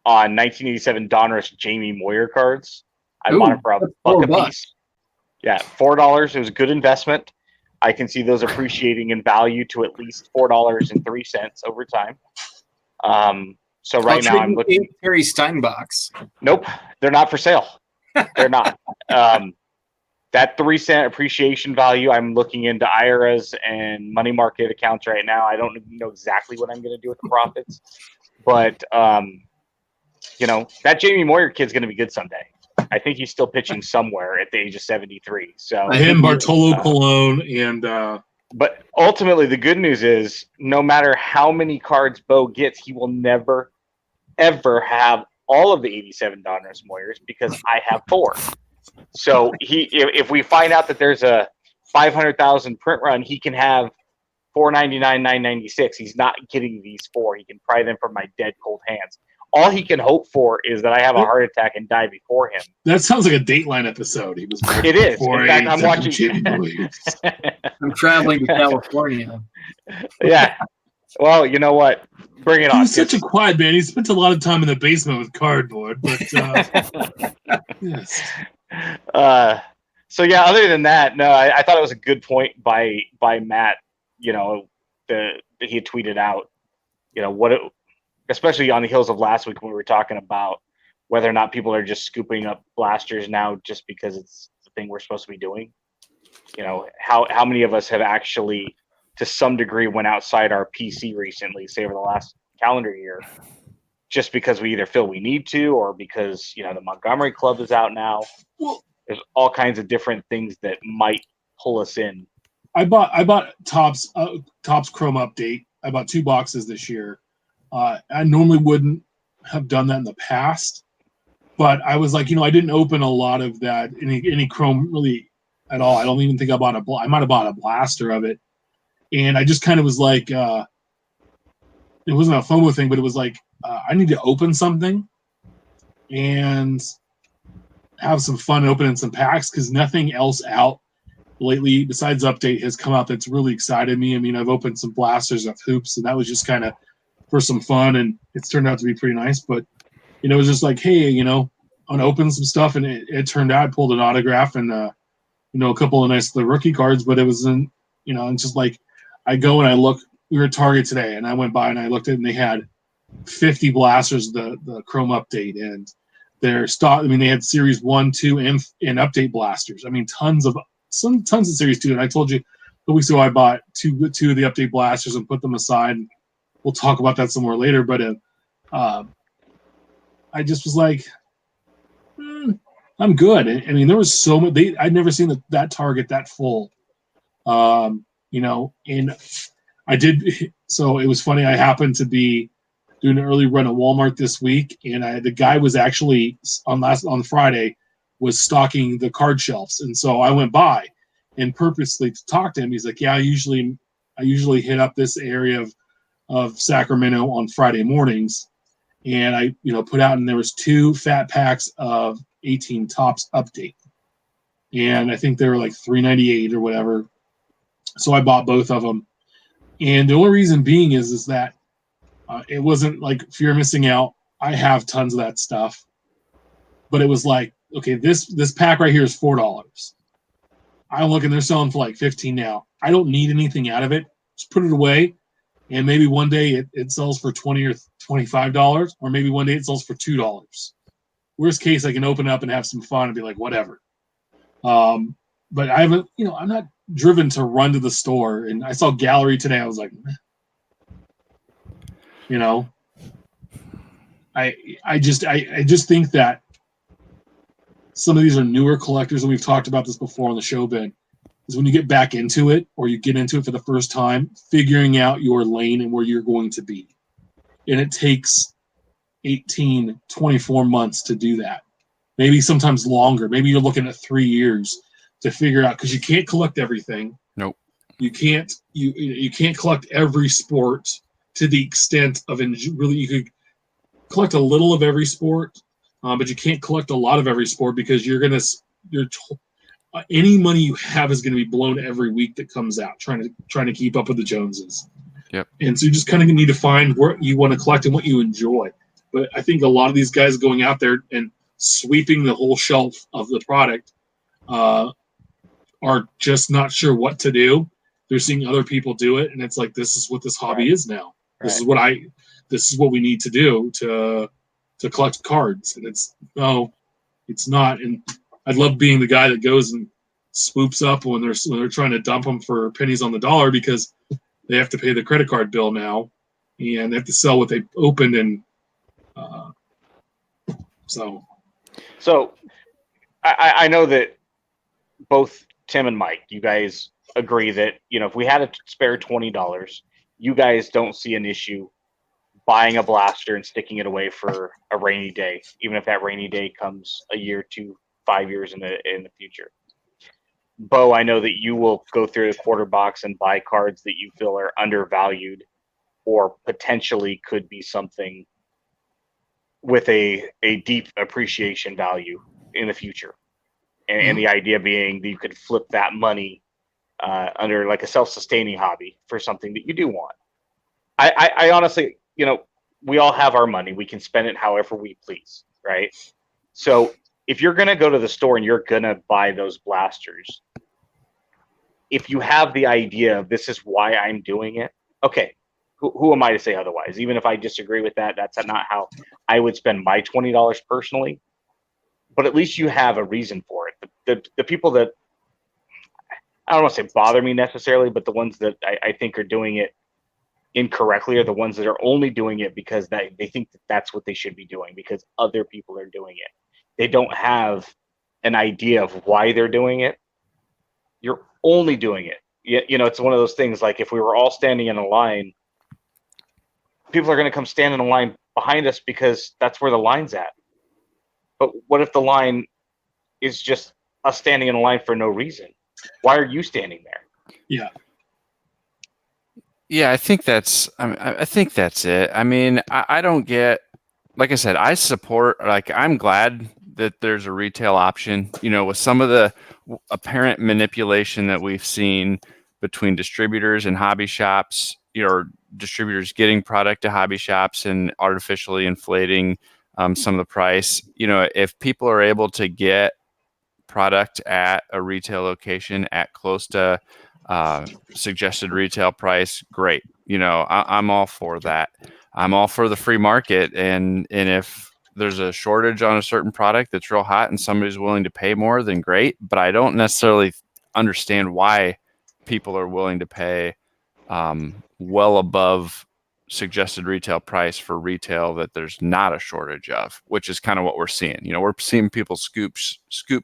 Speaker 4: 1987 Donruss Jamie Moyer cards. I bought it for $1 a piece. Yeah, $4. It was a good investment. I can see those appreciating in value to at least $4.03 over time. So right now I'm looking.
Speaker 3: Harry Steinbach's.
Speaker 4: Nope, they're not for sale. They're not. That 3-cent appreciation value, I'm looking into IRAs and money market accounts right now. I don't know exactly what I'm going to do with the profits, but that Jamie Moyer kid's going to be good someday. I think he's still pitching somewhere at the age of 73. So
Speaker 1: him, Bartolo Colon, and
Speaker 4: but ultimately the good news is no matter how many cards Beau gets, he will never ever have all of the 87 Donruss Moyers because I have 4. So if we find out that there's a 500,000 print run, he can have 499, 996. He's not getting these 4. He can pry them from my dead cold hands. All he can hope for is that I have a heart attack and die before him.
Speaker 1: That sounds like a Dateline episode.
Speaker 4: It is. In fact, I'm watching.
Speaker 3: I'm traveling to California.
Speaker 4: Yeah. Well, you know what? Bring it
Speaker 1: He
Speaker 4: on.
Speaker 1: was such a quiet man. He spent a lot of time in the basement with cardboard, but yes.
Speaker 4: So yeah, other than that, no, I thought it was a good point by Matt. You know, that he had tweeted out. You know what? Especially on the heels of last week when we were talking about whether or not people are just scooping up blasters now just because it's the thing we're supposed to be doing. You know, how many of us have actually, to some degree, went outside our PC recently, say over the last calendar year, just because we either feel we need to or because the Montgomery Club is out now.
Speaker 1: Well,
Speaker 4: there's all kinds of different things that might pull us in.
Speaker 1: I bought Topps Chrome Update. I bought 2 boxes this year. I normally wouldn't have done that in the past, but I was like, I didn't open a lot of that any Chrome really at all. I don't even think I bought I might have bought a blaster of it, and I just kind of was like, it wasn't a FOMO thing, but it was like I need to open something and have some fun opening some packs because nothing else out lately besides Update has come out that's really excited me. I mean, I've opened some blasters of hoops, and that was just kind of for some fun, and it's turned out to be pretty nice. But it was just like, hey, I'm gonna open some stuff, and it turned out I pulled an autograph and a couple of nice rookie cards, but it wasn't, it's just like I go and I look. We were at Target today, and I went by and I looked at it, and they had 50 blasters, the Chrome Update, and their stock. I mean, they had Series 1, 2, and Update blasters. I mean, tons of Series 2. And I told you a week ago I bought two of the Update blasters and put them aside. We'll talk about that some more later. But I just was like, I'm good. I mean, there was so much. I'd never seen that Target that full. And I did. So it was funny. I happened to be doing an early run at Walmart this week, and the guy was actually on Friday was stocking the card shelves, and so I went by and purposely to talk to him. He's like, "Yeah, I usually hit up this area of Sacramento on Friday mornings," and I put out, and there was 2 fat packs of 18 Topps Update, and I think they were like $3.98 or whatever. So I bought both of them, and the only reason being is that it wasn't like fear of missing out. I have tons of that stuff, but it was like, okay, this pack right here is $4. I'm looking, they're selling for like 15 now. I don't need anything out of it. Just put it away, and maybe one day it sells for $20 or $25, or maybe one day it sells for $2. Worst case, I can open up and have some fun and be like, whatever. But I haven't, I'm not driven to run to the store. And I saw Gallery today. I was like, I just think that some of these are newer collectors, and we've talked about this before on the show, Ben, is when you get back into it or you get into it for the first time, figuring out your lane and where you're going to be. And it takes 18, 24 months to do that. Maybe sometimes longer. Maybe you're looking at 3 years to figure out, because you can't collect everything.
Speaker 2: Nope.
Speaker 1: You can't collect every sport to the extent of really. You could collect a little of every sport, but you can't collect a lot of every sport because any money you have is going to be blown every week that comes out trying to keep up with the Joneses.
Speaker 2: Yep.
Speaker 1: And so you just kind of need to find what you want to collect and what you enjoy. But I think a lot of these guys going out there and sweeping the whole shelf of the product are just not sure what to do. They're seeing other people do it, and it's like, this is what this hobby is now. This is what we need to do to collect cards. And it's not. And I'd love being the guy that goes and swoops up when they're trying to dump them for pennies on the dollar, because they have to pay the credit card bill now, and they have to sell what they opened. And so
Speaker 4: I know that both Tim and Mike, you guys agree that if we had a spare $20, you guys don't see an issue buying a blaster and sticking it away for a rainy day, even if that rainy day comes a year, 2, 5 years in the future. Beau, I know that you will go through the quarter box and buy cards that you feel are undervalued or potentially could be something with a deep appreciation value in the future. And the idea being that you could flip that money under like a self-sustaining hobby for something that you do want. I honestly, we all have our money. We can spend it however we please, right? So if you're going to go to the store and you're going to buy those blasters, if you have the idea of this is why I'm doing it, okay, who am I to say otherwise? Even if I disagree with that, that's not how I would spend my $20 personally. But at least you have a reason for it. The people that, I don't want to say bother me necessarily, but the ones that I think are doing it incorrectly are the ones that are only doing it because they think that that's what they should be doing because other people are doing it. They don't have an idea of why they're doing it. You're only doing it. It's one of those things like if we were all standing in a line, people are going to come stand in a line behind us because that's where the line's at. But what if the line is just us standing in a line for no reason? Why are you standing there?
Speaker 1: Yeah.
Speaker 2: Yeah, I think that's it. I mean, I don't get, like I said, I support, like, I'm glad that there's a retail option, with some of the apparent manipulation that we've seen between distributors and hobby shops, or distributors getting product to hobby shops and artificially inflating some of the price. If people are able to get product at a retail location at close to suggested retail price, great. I'm all for that. I'm all for the free market, and if there's a shortage on a certain product that's real hot and somebody's willing to pay more, then great. But I don't necessarily understand why people are willing to pay well above suggested retail price for retail that there's not a shortage of, which is kind of what we're seeing. We're seeing people scoop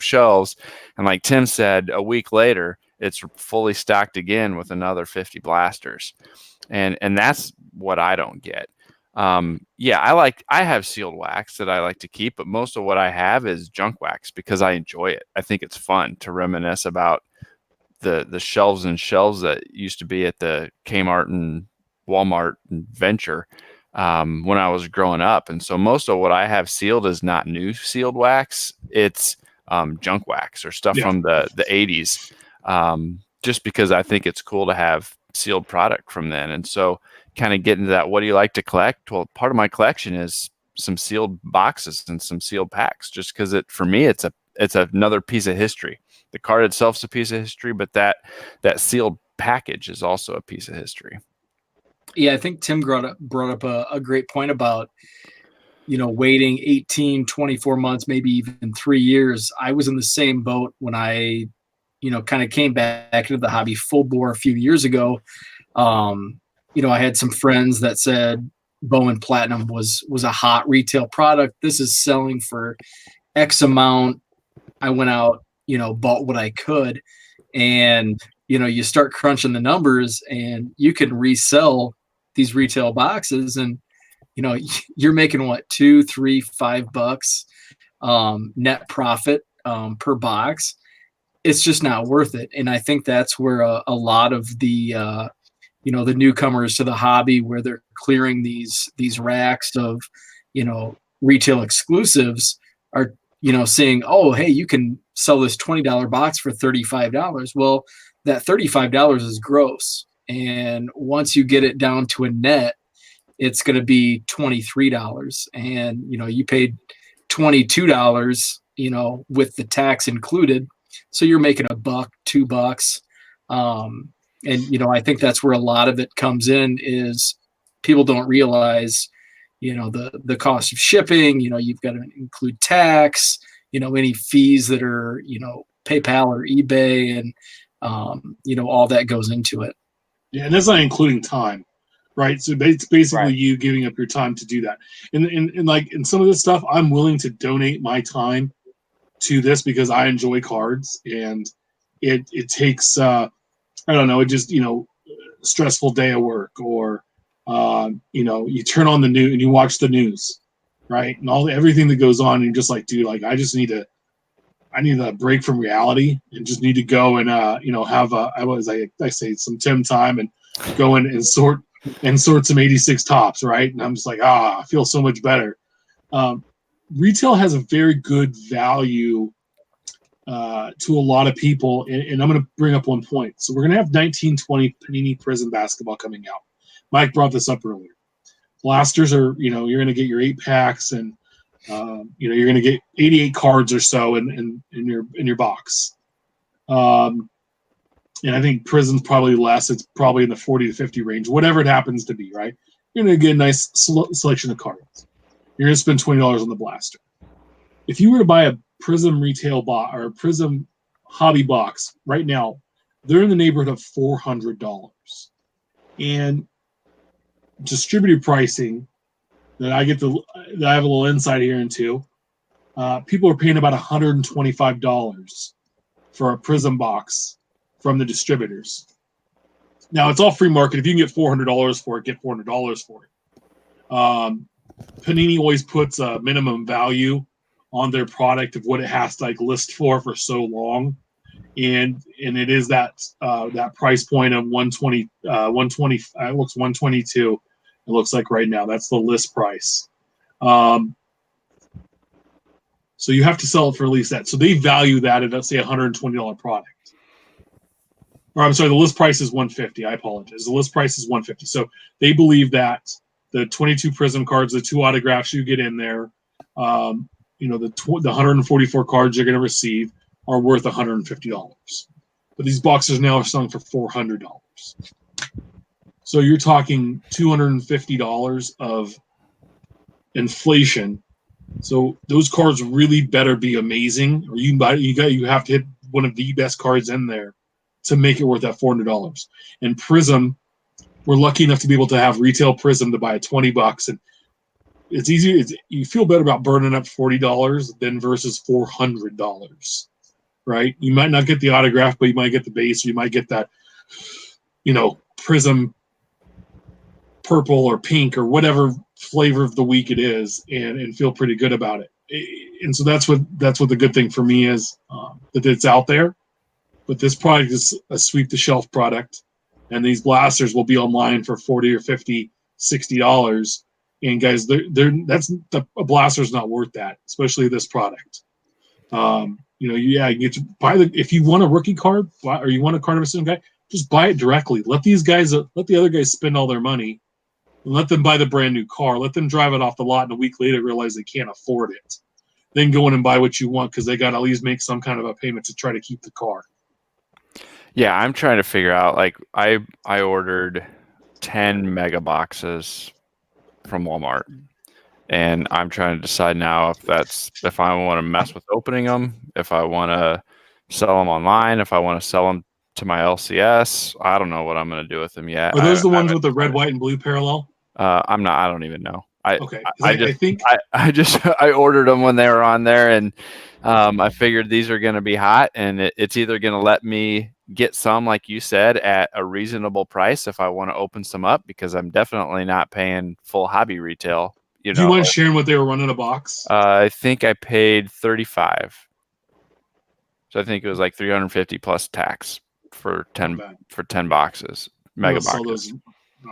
Speaker 2: shelves, and like Tim said, a week later it's fully stocked again with another 50 blasters, and that's what I don't get. I have sealed wax that I like to keep, but most of what I have is junk wax because I enjoy it. I think it's fun to reminisce about the shelves and shelves that used to be at the Kmart and Walmart and Venture when I was growing up. And so most of what I have sealed is not new sealed wax. It's junk wax or stuff from the 80s, just because I think it's cool to have sealed product from then. And so kind of get into that, what do you like to collect? Well, part of my collection is some sealed boxes and some sealed packs, just because for me, it's another piece of history. The card itself is a piece of history, but that sealed package is also a piece of history.
Speaker 3: Yeah, I think Tim brought up a great point about, waiting 18, 24 months, maybe even 3 years. I was in the same boat when I, kind of came back into the hobby full bore a few years ago. I had some friends that said Bowman Platinum was a hot retail product. This is selling for X amount. I went out, bought what I could, and you start crunching the numbers, and you can resell these retail boxes, and you're making what, $2, $3, $5 net profit per box. It's just not worth it. And I think that's where a lot of the the newcomers to the hobby, where they're clearing these racks of retail exclusives, are saying, oh, hey, you can sell this $20 box for $35. Well, that $35 is gross. And once you get it down to a net, it's going to be $23. And, you paid $22, with the tax included. So you're making $1, $2. And, I think that's where a lot of it comes in, is people don't realize, the cost of shipping. You've got to include tax, any fees that are, PayPal or eBay, and, all that goes into it.
Speaker 1: Yeah, and that's not including time, right? So it's basically
Speaker 4: Right.
Speaker 1: you giving up your time to do that. And like in some of this stuff, I'm willing to donate my time to this because I enjoy cards, and it takes I don't know, it just stressful day of work, or you turn on the news and you watch the news, right? And everything that goes on, and you're just like, dude, like I need a break from reality, and just need to go and have I say some Tim time, and go in and sort some 86 tops, right? And I'm just like, I feel so much better. Retail has a very good value to a lot of people, and I'm going to bring up one point. So we're going to have 1920 Panini Prism basketball coming out. Mike brought this up earlier. Blasters are, you're going to get your 8-packs, and you're going to get 88 cards or so in your box. And I think Prism's probably less. It's probably in the 40 to 50 range, whatever it happens to be, right? You're going to get a nice selection of cards. You're going to spend $20 on the blaster. If you were to buy a Prism retail box or a Prism hobby box right now, they're in the neighborhood of $400. And distributor pricing that I have a little insight here into, people are paying about $125 for a Prism box from the distributors. Now, it's all free market. If you can get $400 for it, get $400 for it. Panini always puts a minimum value on their product of what it has to list for so long, and it is that price point of 120. It looks 122. It looks like right now that's the list price. So you have to sell it for at least that. So they value that at, let's say, $120 product. Or I'm sorry, the list price is $150. I apologize. The list price is $150. So they believe that the 22 Prism cards, the 2 autographs you get in there, the 144 cards you're going to receive are worth $150. But these boxes now are selling for $400. So you're talking $250 of inflation. So those cards really better be amazing, or you have to hit one of the best cards in there to make it worth that $400. And Prism, we're lucky enough to be able to have retail Prism to buy at $20, and it's easy. You feel better about burning up $40 than versus $400, right? You might not get the autograph, but you might get the base. Or you might get that, Prism purple or pink or whatever flavor of the week it is, and feel pretty good about it. And so that's what the good thing for me is, that it's out there. But this product is a sweep the shelf product, and these blasters will be online for $40 or $50, $60. And guys, a blaster's not worth that, especially this product. You get to buy if you want a rookie card or you want a card of a certain guy, just buy it directly. Let the other guys spend all their money, and let them buy the brand new car. Let them drive it off the lot, and a week later realize they can't afford it. Then go in and buy what you want because they got to at least make some kind of a payment to try to keep the car.
Speaker 2: Yeah, I'm trying to figure out, I ordered 10 mega boxes from Walmart, and I'm trying to decide now if I want to mess with opening them, if I want to sell them online, if I want to sell them to my LCS. I don't know what I'm going to do with them yet.
Speaker 1: Are those the ones with the red, white, and blue parallel?
Speaker 2: I'm not. I don't even know. I ordered them when they were on there, and I figured these are going to be hot, and it's either going to let me get some, like you said, at a reasonable price if I want to open some up, because I'm definitely not paying full hobby retail.
Speaker 1: Do you mind sharing what they were running a box?
Speaker 2: I think I paid $35. So I think it was like $350 plus tax for 10 boxes, mega boxes.
Speaker 1: Sell those in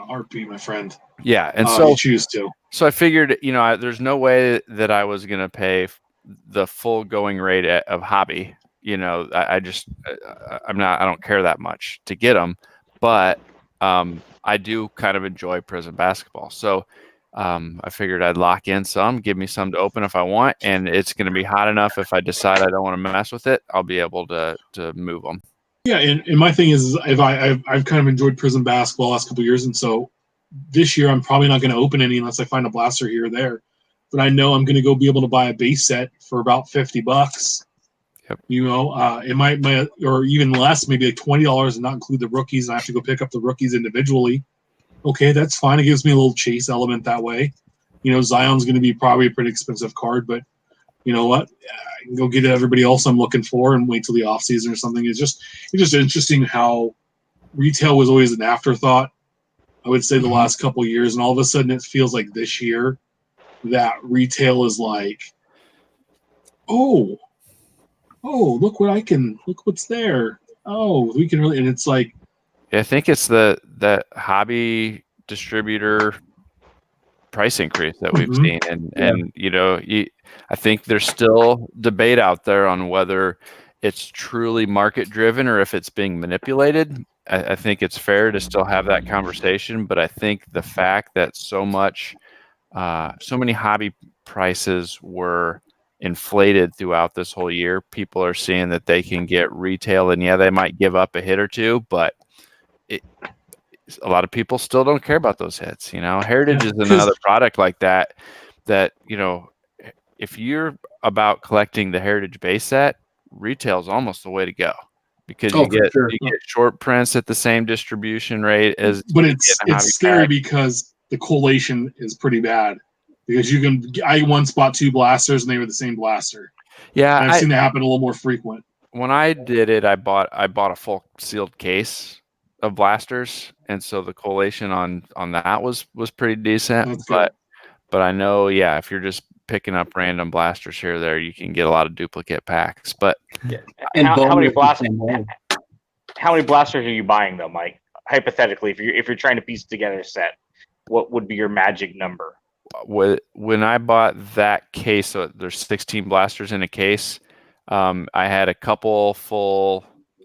Speaker 1: a heartbeat, my friend.
Speaker 2: Yeah, and
Speaker 1: you choose to.
Speaker 2: So I figured, there's no way that I was going to pay the full going rate of hobby. I don't care that much to get them, but I do kind of enjoy Prism basketball. So I figured I'd lock in some, give me some to open if I want, and it's going to be hot enough. If I decide I don't want to mess with it, I'll be able to move them. Yeah,
Speaker 1: and my thing is, I've kind of enjoyed Prism basketball the last couple of years, and so this year I'm probably not going to open any unless I find a blaster here or there. But I know I'm going to go be able to buy a base set for about $50.
Speaker 2: Yep.
Speaker 1: It might or even less, maybe like $20, and not include the rookies. I have to go pick up the rookies individually. Okay, that's fine. It gives me a little chase element that way. Zion's going to be probably a pretty expensive card, but you know what? I can go get everybody else I'm looking for and wait till the off season or something. It's just interesting how retail was always an afterthought, I would say, the last couple of years, and all of a sudden it feels like this year that retail is like, oh, look what's there. Oh, we can really, and it's like,
Speaker 2: I think it's the hobby distributor price increase that we've seen, and I think there's still debate out there on whether it's truly market driven or if it's being manipulated. I think it's fair to still have that conversation, but I think the fact that so many hobby prices were inflated throughout this whole year, people are seeing that they can get retail, and yeah, they might give up a hit or two, but a lot of people still don't care about those hits. Heritage is another product like that, if you're about collecting the Heritage base set, retail is almost the way to go, because you get short prints at the same distribution rate as.
Speaker 1: But it's scary because the collation is pretty bad, because I once bought 2 blasters and they were the same blaster.
Speaker 2: Yeah,
Speaker 1: and I've seen that happen a little more frequent.
Speaker 2: When I did it, I bought a full sealed case of blasters, and so the collation on that was pretty decent. But I know, if you're just picking up random blasters here or there, you can get a lot of duplicate packs. But
Speaker 3: and
Speaker 4: how many blasters are you buying though, Mike? Hypothetically, if you're trying to piece together a set, what would be your magic number?
Speaker 2: When I bought that case, so there's 16 blasters in a case. I had a couple full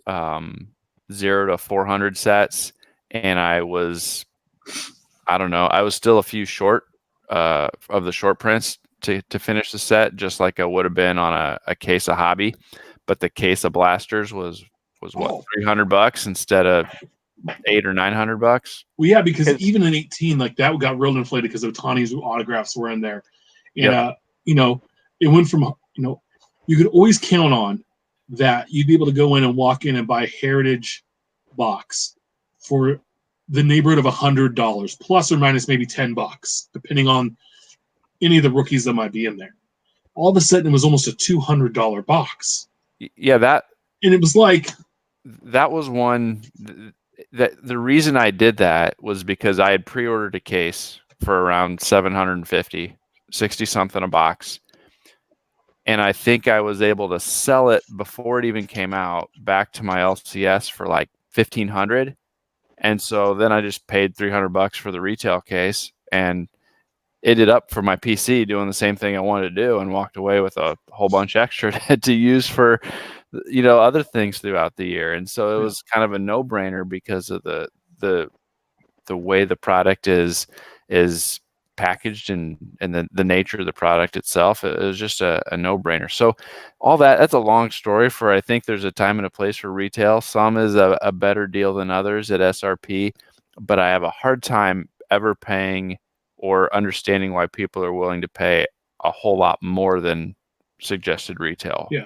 Speaker 2: 0 to 400 sets, and I was still a few short of the short prints to finish the set, just like I would have been on a case of hobby. But the case of blasters was what, $300 instead of $800 or $900.
Speaker 1: Well, yeah, because even in 18, like that got real inflated because Otani's autographs were in there, and it went from you could always count on that you'd be able to go in and walk in and buy Heritage box for the neighborhood of $100 plus or minus maybe $10, depending on any of the rookies that might be in there. All of a sudden, it was almost a $200 box.
Speaker 2: Yeah,
Speaker 1: and it was like
Speaker 2: that was one that the reason I did that was because I had pre-ordered a case for around $750, 60 something a box. And I think I was able to sell it before it even came out back to my LCS for like $1,500. And so then I just paid $300 for the retail case and ended up for my PC doing the same thing I wanted to do, and walked away with a whole bunch extra to use for, other things throughout the year. And so it was kind of a no-brainer because of the way the product is packaged and the nature of the product itself. It was just a no-brainer. So all that's a long story for, I think there's a time and a place for retail. Some is a better deal than others at SRP, but I have a hard time ever paying or understanding why people are willing to pay a whole lot more than suggested retail.
Speaker 1: Yeah.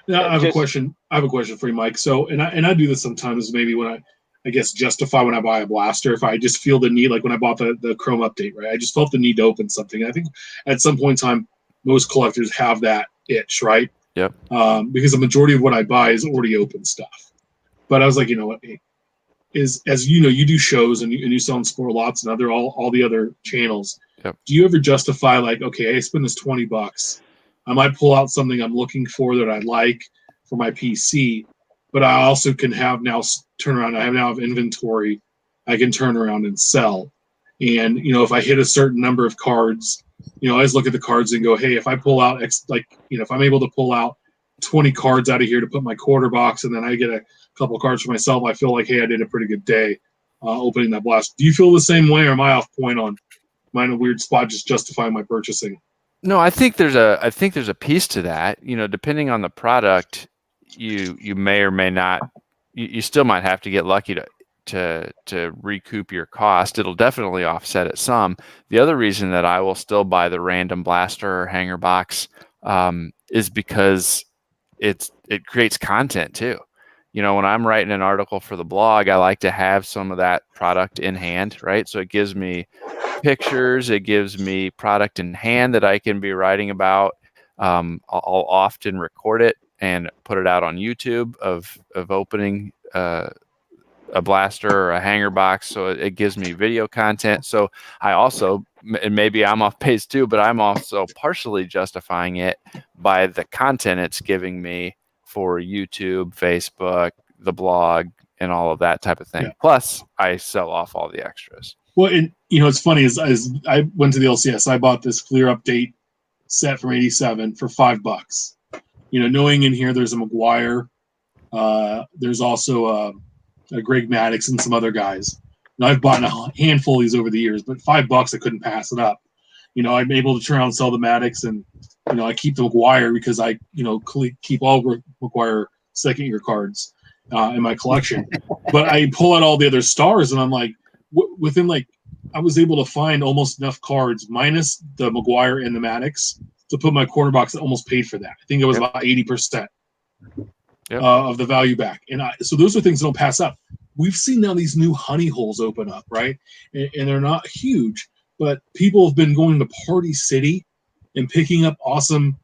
Speaker 1: Now I have a question for you, Mike. So, and I do this sometimes, maybe when I guess justify when I buy a blaster, if I just feel the need, like when I bought the Chrome update, right? I just felt the need to open something. I think at some point in time, most collectors have that itch, right?
Speaker 2: Yep.
Speaker 1: Because the majority of what I buy is already open stuff. But I was like, what? As you know, you do shows and you sell in Sport Lots and all the other channels.
Speaker 2: Yep.
Speaker 1: Do you ever justify like, okay, I spend this $20, I might pull out something I'm looking for that I like for my PC, but I also can have now turn around. I now have inventory I can turn around and sell. And, if I hit a certain number of cards, I always look at the cards and go, hey, if I pull out if I'm able to pull out 20 cards out of here to put my quarter box, and then I get a couple of cards for myself, I feel like, hey, I did a pretty good day opening that blast. Do you feel the same way, or am I off point on mine? A weird spot just justifying my purchasing?
Speaker 2: No, I think there's a piece to that. Depending on the product, you may or may not. You still might have to get lucky to recoup your cost. It'll definitely offset it some. The other reason that I will still buy the random blaster or hanger box is because it creates content too. When I'm writing an article for the blog, I like to have some of that product in hand, right? So it gives me pictures, it gives me product in hand that I can be writing about. I'll often record it and put it out on YouTube of opening a blaster or a hanger box, so it gives me video content. So I also, and maybe I'm off pace too, but I'm also partially justifying it by the content it's giving me for YouTube, Facebook, the blog, and all of that type of thing. Yeah. Plus, I sell off all the extras.
Speaker 1: Well, and it's funny as I went to the LCS, I bought this clear update set from '87 for $5. Knowing in here there's a McGuire, there's also Greg Maddux and some other guys. And I've bought a handful of these over the years, but $5 I couldn't pass it up. I'm able to turn around and sell the Maddux, and I keep the McGuire because I keep all McGuire second-year cards in my collection. But I pull out all the other stars, and I'm like, I was able to find almost enough cards minus the McGuire and the Maddux to put my quarter box that almost paid for that. I think it was about 80% of the value back. And so those are things that don't pass up. We've seen now these new honey holes open up, right? And they're not huge, but people have been going to Party City and picking up awesome,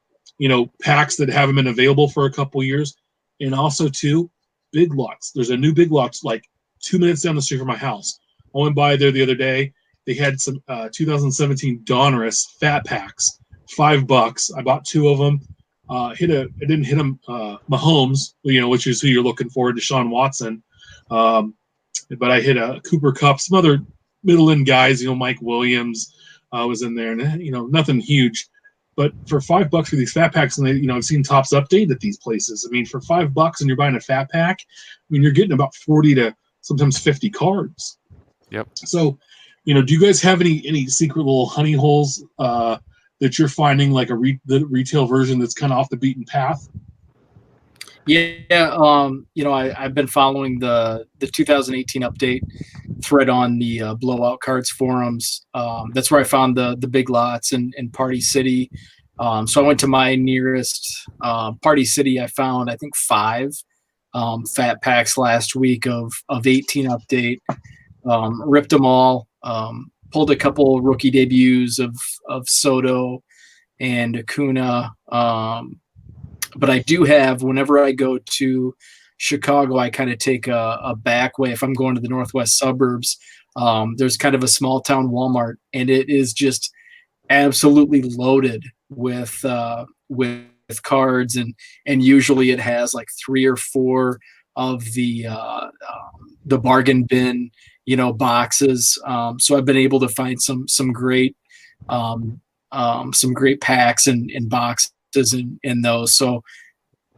Speaker 1: packs that haven't been available for a couple years. And also, too, Big Lots. There's a new Big Lots like 2 minutes down the street from my house. I went by there the other day. They had some 2017 Donruss fat packs, $5. I bought 2 of them. I didn't hit him Mahomes, which is who you're looking for, Deshaun Watson. But I hit a Cooper Kupp, some other middle-end guys, Mike Williams was in there, and nothing huge. But for $5 for these fat packs, and I've seen Topps update at these places. I mean, for $5 and you're buying a fat pack, you're getting about 40 to sometimes 50 cards.
Speaker 2: Yep.
Speaker 1: So, do you guys have any secret little honey holes that you're finding, like the retail version that's kind of off the beaten path?
Speaker 3: Yeah, I've been following the 2018 update thread on the Blowout Cards forums. That's where I found the Big Lots and Party City. So I went to my nearest Party City. I found, I think, 5 fat packs last week of 18 update. Ripped them all. Pulled a couple rookie debuts of Soto and Acuna. But I do have, whenever I go to Chicago, I kind of take a back way. If I'm going to the northwest suburbs, there's kind of a small town Walmart, and it is just absolutely loaded with cards, and usually it has like 3 or 4 of the bargain bin, boxes. So I've been able to find some great packs and boxes in those. So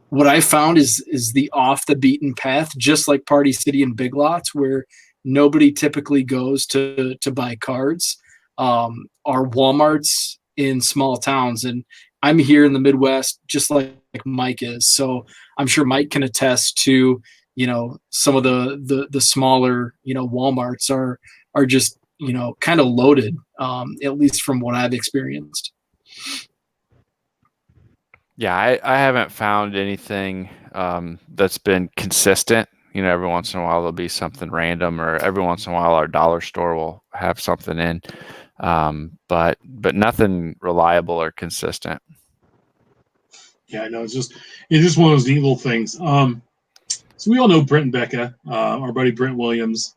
Speaker 3: what I found is the off the beaten path, just like Party City and Big Lots, where nobody typically goes to buy cards, are Walmarts in small towns. And I'm here in the Midwest, just like Mike is. So I'm sure Mike can attest to, some of the smaller, Walmarts are just, kind of loaded, at least from what I've experienced.
Speaker 2: Yeah, I haven't found anything that's been consistent. Every once in a while there'll be something random, or every once in a while our dollar store will have something in, but nothing reliable or consistent.
Speaker 1: Yeah, I know. It's just one of those neat little things. So we all know Brent Becca, our buddy Brent Williams.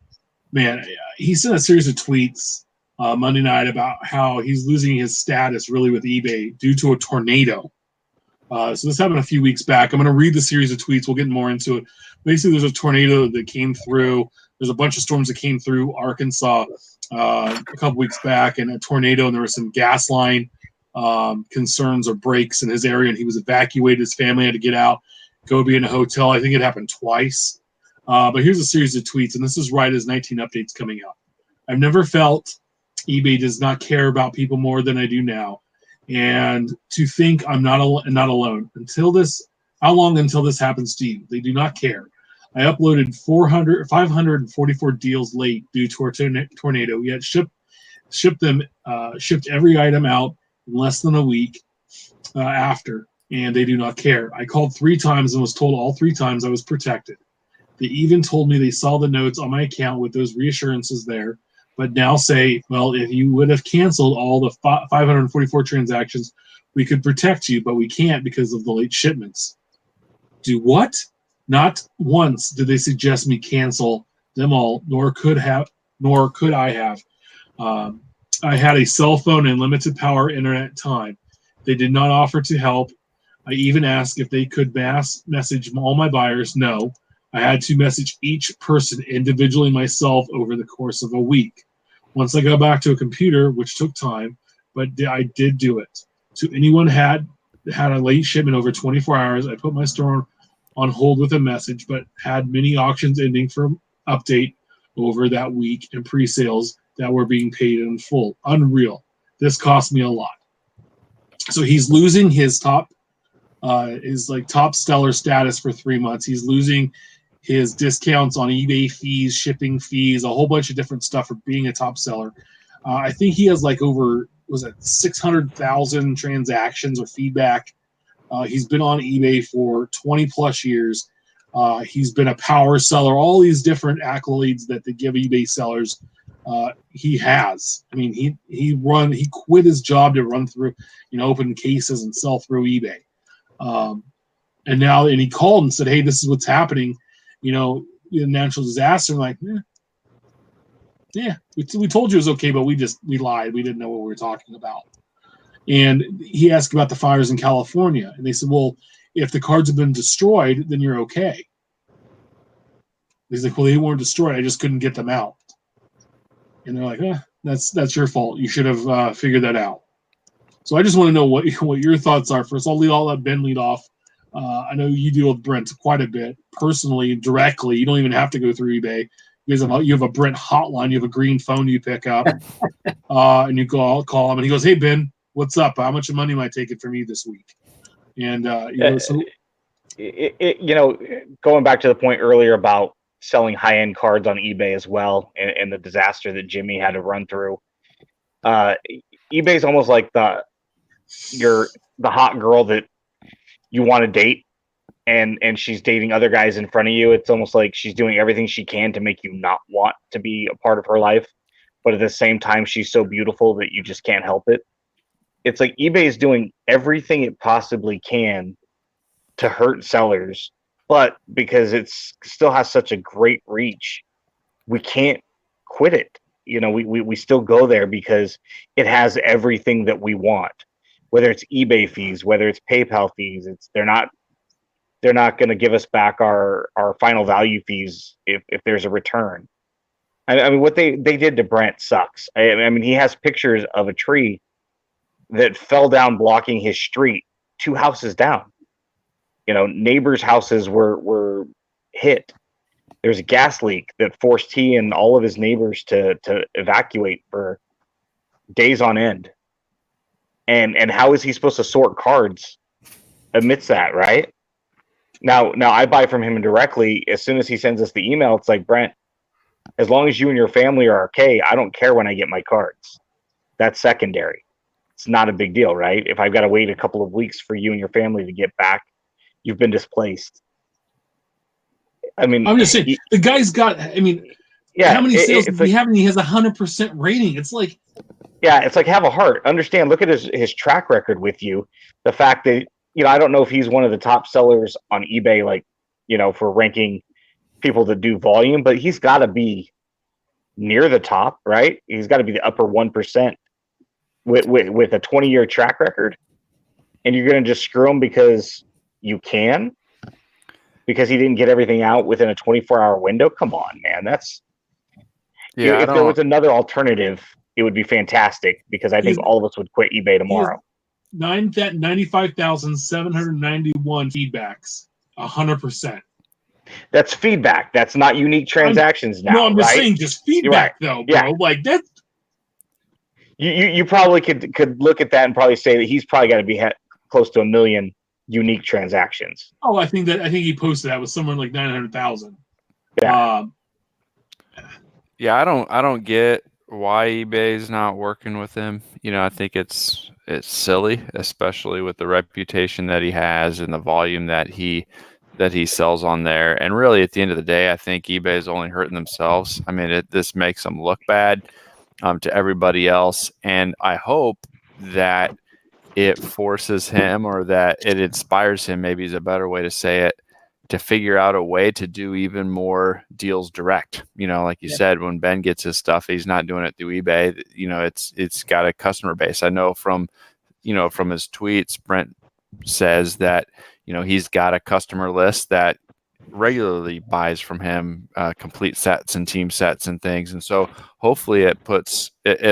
Speaker 1: Man, he sent a series of tweets Monday night about how he's losing his status really with eBay due to a tornado. So this happened a few weeks back. I'm going to read the series of tweets. We'll get more into it. Basically, there's a tornado that came through. There's a bunch of storms that came through Arkansas a couple weeks back, and a tornado, and there was some gas line concerns or breaks in his area, and he was evacuated. His family had to get out, go be in a hotel. I think it happened twice. But here's a series of tweets, and this is right as 19 updates coming out. I've never felt eBay does not care about people more than I do now. And to think I'm not alone. How long until this happens to you? They do not care. I uploaded 544 deals late due to a tornado, yet shipped every item out in less than a week after, and they do not care. I called 3 times and was told all 3 times I was protected. They even told me they saw the notes on my account with those reassurances there, but now say, well, if you would have canceled all the 544 transactions, we could protect you, but we can't because of the late shipments. Do what? Not once did they suggest me cancel them all, nor could I have. I had a cell phone and limited power internet time. They did not offer to help. I even asked if they could mass message all my buyers. No. I had to message each person individually myself over the course of a week. Once I got back to a computer, which took time, but I did do it. To anyone had a late shipment over 24 hours, I put my store on hold with a message, but had many auctions ending for update over that week and pre-sales that were being paid in full. Unreal. This cost me a lot. So he's losing his top seller status for 3 months. He's losing his discounts on eBay fees, shipping fees, a whole bunch of different stuff for being a top seller. I think he has like over 600,000 transactions or feedback. He's been on eBay for 20 plus years. He's been a power seller, all these different accolades that they give eBay sellers. He has. I mean, he quit his job to run through, open cases and sell through eBay. And he called and said, "Hey, this is what's happening. Natural disaster." I'm like, yeah, we told you it was okay, but we lied. We didn't know what we were talking about. And he asked about the fires in California, and they said, "Well, if the cards have been destroyed, then you're okay." He's like, "Well, they weren't destroyed. I just couldn't get them out." And they're like, that's your fault. You should have figured that out." So I just want to know what your thoughts are. First, I'll let Ben lead off. I know you deal with Brent quite a bit personally, directly. You don't even have to go through eBay. You have a Brent hotline. You have a green phone you pick up, and you call him, and he goes, "Hey, Ben, what's up? How much money am I taking from you this week?" And
Speaker 4: going back to the point earlier about selling high-end cards on eBay as well, and the disaster that Jimmy had to run through. eBay is almost like the hot girl that you want to date, and she's dating other guys in front of you. It's almost like she's doing everything she can to make you not want to be a part of her life, but at the same time, she's so beautiful that you just can't help it. It's like eBay is doing everything it possibly can to hurt sellers, but because it still has such a great reach, we can't quit it. We still go there because it has everything that we want, whether it's eBay fees, whether it's PayPal fees. They're not going to give us back our final value fees if there's a return. I mean, what they did to Brent sucks. I mean, he has pictures of a tree that fell down blocking his street 2 houses down. Neighbors' houses were hit. There's a gas leak that forced he and all of his neighbors to evacuate for days on end. And how is he supposed to sort cards amidst that, right? Now I buy from him directly. As soon as he sends us the email, it's like, "Brent, as long as you and your family are okay, I don't care when I get my cards. That's secondary. It's not a big deal, right? If I've got to wait a couple of weeks for you and your family to get back, you've been displaced." I mean,
Speaker 1: I'm just saying, the guy's got, how many sales does he have? And he has 100% rating. It's like,
Speaker 4: it's like, have a heart. Understand, look at his track record with you. The fact that, I don't know if he's one of the top sellers on eBay, like, for ranking people that do volume, but he's got to be near the top, right? He's got to be the upper 1% with a 20-year track record. And you're going to just screw him because you can? Because he didn't get everything out within a 24-hour window? Come on, man. If there was another alternative, it would be fantastic, because I think all of us would quit eBay tomorrow.
Speaker 1: 95,791 feedbacks, 100%.
Speaker 4: That's feedback. That's not unique transactions now.
Speaker 1: No, I'm just
Speaker 4: right?
Speaker 1: saying, just feedback, though, bro.
Speaker 4: Yeah.
Speaker 1: Like that.
Speaker 4: You probably could look at that and probably say that he's probably got to be close to 1 million unique transactions.
Speaker 1: Oh, I think he posted that with somewhere like 900,000.
Speaker 2: Yeah, I don't get why eBay's not working with him. I think it's silly, especially with the reputation that he has and the volume that he sells on there. And really, at the end of the day, I think eBay is only hurting themselves. I mean, this makes them look bad to everybody else, and I hope that it forces him, or that it inspires him, maybe is a better way to say it, to figure out a way to do even more deals direct. Like you said, when Ben gets his stuff, he's not doing it through eBay. It's got a customer base. I know from his tweets, Brent says that, he's got a customer list that regularly buys from him complete sets and team sets and things. And so hopefully it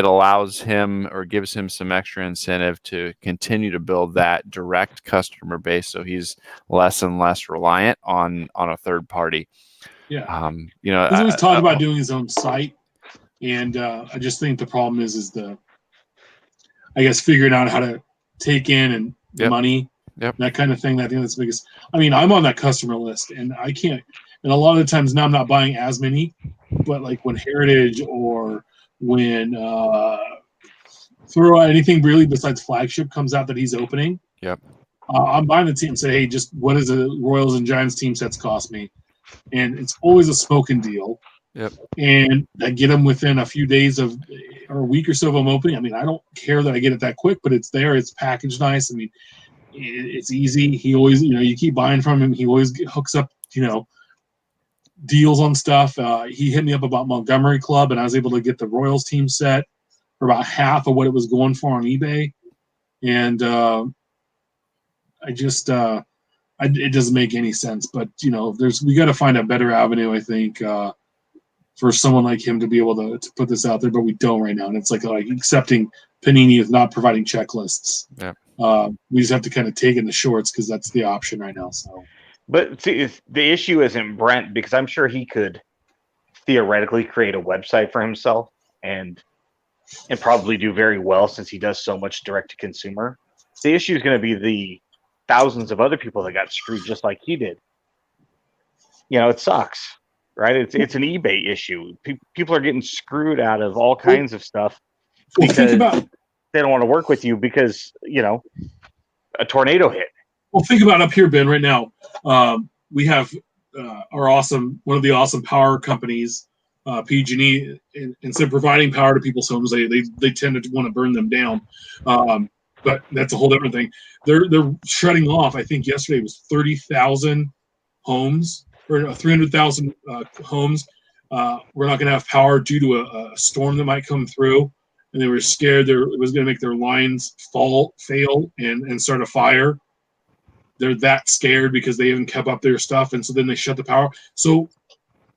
Speaker 2: allows him, or gives him some extra incentive to continue to build that direct customer base, so he's less and less reliant on a third party.
Speaker 1: Yeah.
Speaker 2: You know,
Speaker 1: He's always talked about doing his own site, and I just think the problem is I guess figuring out how to take in and the
Speaker 2: Yep.
Speaker 1: money,
Speaker 2: Yep.
Speaker 1: that kind of thing. I think that's the biggest. I mean, I'm on that customer list, and I can't. And a lot of the times now, I'm not buying as many, but like when Heritage or when throw out anything really besides Flagship comes out that he's opening.
Speaker 2: Yep.
Speaker 1: I'm buying the team and say, hey, just what does the Royals and Giants team sets cost me? And it's always a smoking deal.
Speaker 2: Yep.
Speaker 1: And I get them within a few days of or a week or so of them opening. I mean, I don't care that I get it that quick, but it's there. It's packaged nice. I mean, it's easy. He always, you keep buying from him. He always hooks up, deals on stuff. He hit me up about Montgomery Club, and I was able to get the Royals team set for about half of what it was going for on eBay. And I just it doesn't make any sense. But we got to find a better avenue, I think, for someone like him to be able to put this out there. But we don't right now, and it's like accepting Panini is not providing checklists.
Speaker 2: Yeah.
Speaker 1: We just have to kind of take in the shorts because that's the option right now. So.
Speaker 4: But see, the issue isn't Brent, because I'm sure he could theoretically create a website for himself and probably do very well since he does so much direct to consumer. The issue is going to be the thousands of other people that got screwed just like he did. It sucks, right? It's an eBay issue. People are getting screwed out of all kinds of stuff because they don't want to work with you because a tornado hit.
Speaker 1: Well, think about up here, Ben. Right now, we have one of the awesome power companies, PG&E. Instead of providing power to people's homes, they tend to want to burn them down. But that's a whole different thing. They're shutting off. I think yesterday was 30,000 homes or 300,000 homes. We're not going to have power due to a storm that might come through, and they were scared it was going to make their lines fail, and start a fire. They're that scared because they haven't kept up their stuff, and so then they shut the power. So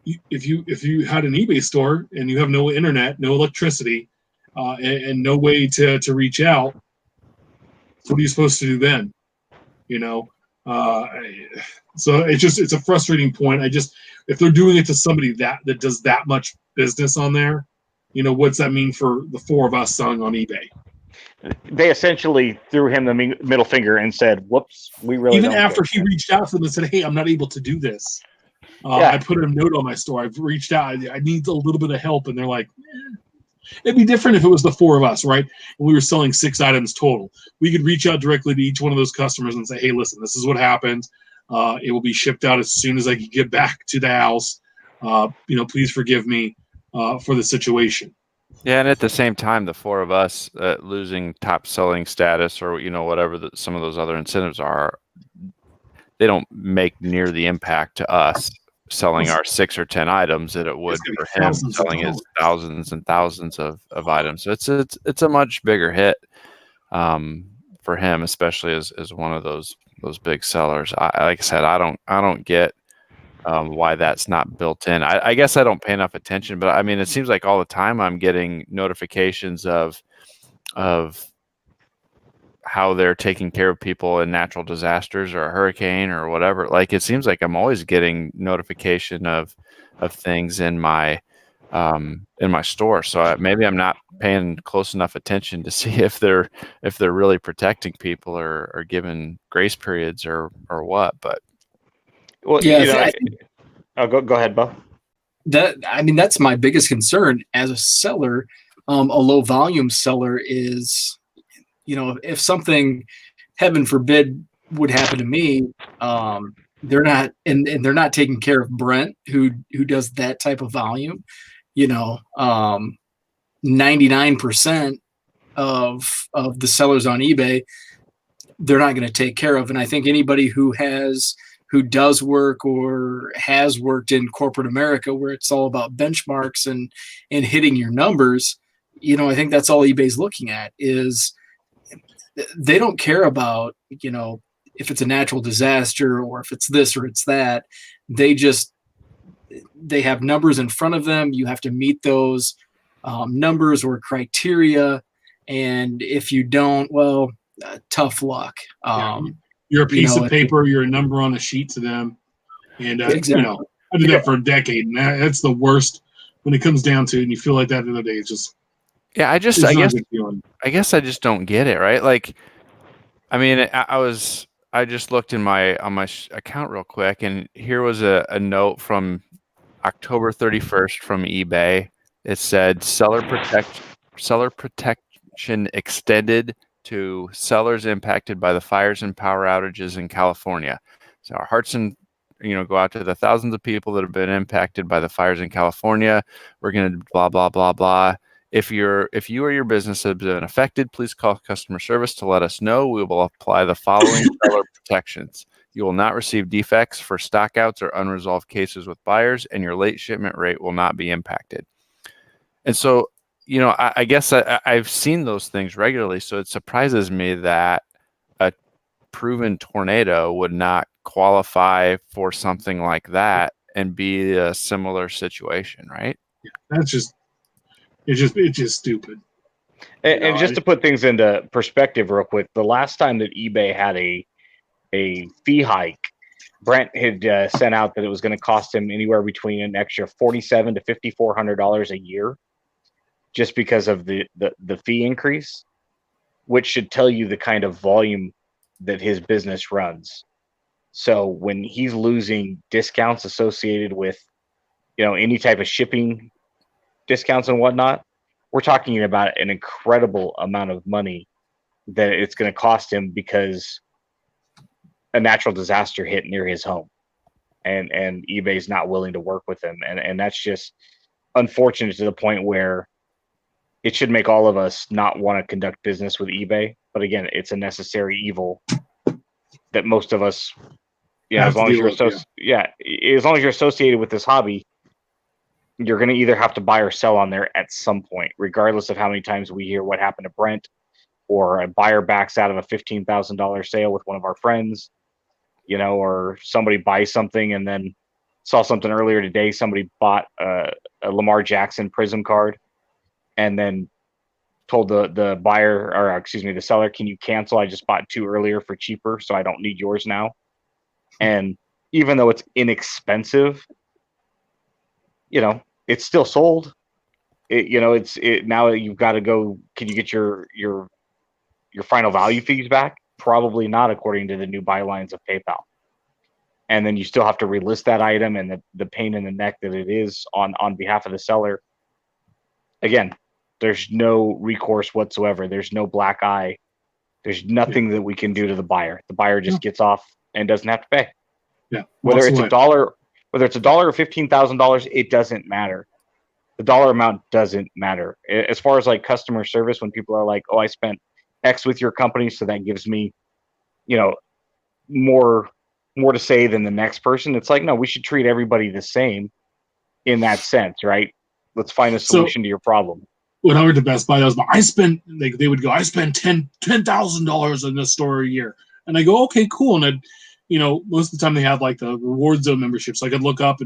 Speaker 1: if you had an eBay store and you have no internet, no electricity, and no way to reach out, what are you supposed to do then? So it's a frustrating point. If they're doing it to somebody that does that much business on there, what's that mean for the four of us selling on eBay?
Speaker 4: They essentially threw him the middle finger and said, whoops, we really
Speaker 1: even
Speaker 4: don't
Speaker 1: after
Speaker 4: care.
Speaker 1: He reached out to them and said, hey, I'm not able to do this. I put a note on my store. I've reached out. I need a little bit of help. And they're like, It'd be different if it was the four of us, right? And we were selling 6 items total. We could reach out directly to each one of those customers and say, hey, listen, this is what happened. It will be shipped out as soon as I can get back to the house. Please forgive me for the situation.
Speaker 2: Yeah, and at the same time, the four of us losing top selling status or whatever some of those other incentives are, they don't make near the impact to us selling our 6 or 10 items that it would for him selling his thousands and thousands of items. So it's a much bigger hit for him, especially as one of those big sellers. Like I said, I don't get why that's not built in. I guess I don't pay enough attention, but I mean, it seems like all the time I'm getting notifications of how they're taking care of people in natural disasters or a hurricane or whatever. Like, it seems like I'm always getting notification of things in my store. So maybe I'm not paying close enough attention to see if they're really protecting people or giving grace periods or what, but
Speaker 4: well,
Speaker 3: yeah,
Speaker 4: go ahead, Beau.
Speaker 3: That's my biggest concern as a seller. A low volume seller is, if something, heaven forbid, would happen to me, they're not, and they're not taking care of Brent, who does that type of volume. 99% of the sellers on eBay, they're not going to take care of. And I think anybody who does work or has worked in corporate America, where it's all about benchmarks and hitting your numbers, I think that's all eBay's looking at. Is they don't care about, if it's a natural disaster or if it's this or it's that. They have numbers in front of them. You have to meet those numbers or criteria. And if you don't, well, tough luck.
Speaker 1: You're a piece of paper. You're a number on a sheet to them. And,
Speaker 3: exactly.
Speaker 1: I did that for a decade, and that's the worst when it comes down to it. And you feel like that the other day. It's just
Speaker 2: Yeah,
Speaker 1: it's not a good feeling.
Speaker 2: I guess I just don't get it, right? Like, I mean, I just looked on my account real quick, and here was a note from October 31st from eBay. It said seller protection extended to sellers impacted by the fires and power outages in California. So our hearts and go out to the thousands of people that have been impacted by the fires in California. We're going to blah blah blah blah. If you or your business have been affected, please call customer service to let us know. We will apply the following seller protections. You will not receive defects for stockouts or unresolved cases with buyers, and your late shipment rate will not be impacted. And so, I guess I've seen those things regularly, so it surprises me that a proven tornado would not qualify for something like that and be a similar situation, right?
Speaker 1: That's just it's just stupid.
Speaker 4: And just to put things into perspective real quick, the last time that eBay had a fee hike, Brent had sent out that it was going to cost him anywhere between an extra $4,700 to $5,400 a year just because of the fee increase, which should tell you the kind of volume that his business runs. So when he's losing discounts associated with, any type of shipping discounts and whatnot, we're talking about an incredible amount of money that it's going to cost him because a natural disaster hit near his home, and eBay's not willing to work with him. And that's just unfortunate to the point where it should make all of us not want to conduct business with eBay. But again, it's a necessary evil that most of us, as long as you're associated with this hobby, you're going to either have to buy or sell on there at some point, regardless of how many times we hear what happened to Brent, or a buyer backs out of a $15,000 sale with one of our friends, or somebody buys something. And then saw something earlier today. Somebody bought a Lamar Jackson Prism card and then told the buyer, or excuse me, the seller, can you cancel? I just bought 2 earlier for cheaper, so I don't need yours now. And even though it's inexpensive, it's still sold. Now you've got to go. Can you get your final value fees back? Probably not, according to the new bylines of PayPal. And then you still have to relist that item, and the pain in the neck that it is on behalf of the seller. Again, there's no recourse whatsoever. There's no black eye. There's nothing that we can do to the buyer. The buyer just gets off and doesn't have to pay.
Speaker 1: Yeah.
Speaker 4: Whether it's $1 or $15,000, it doesn't matter. The dollar amount doesn't matter. As far as like customer service, when people are like, "Oh, I spent X with your company, so that gives me, more to say than the next person." It's like, no, we should treat everybody the same in that sense, right? Let's find a solution to your problem.
Speaker 1: When I worked at Best Buy, they would go, I spend $10,000 in this store a year. And I go, okay, cool. And most of the time they have like the reward zone membership. So I could look up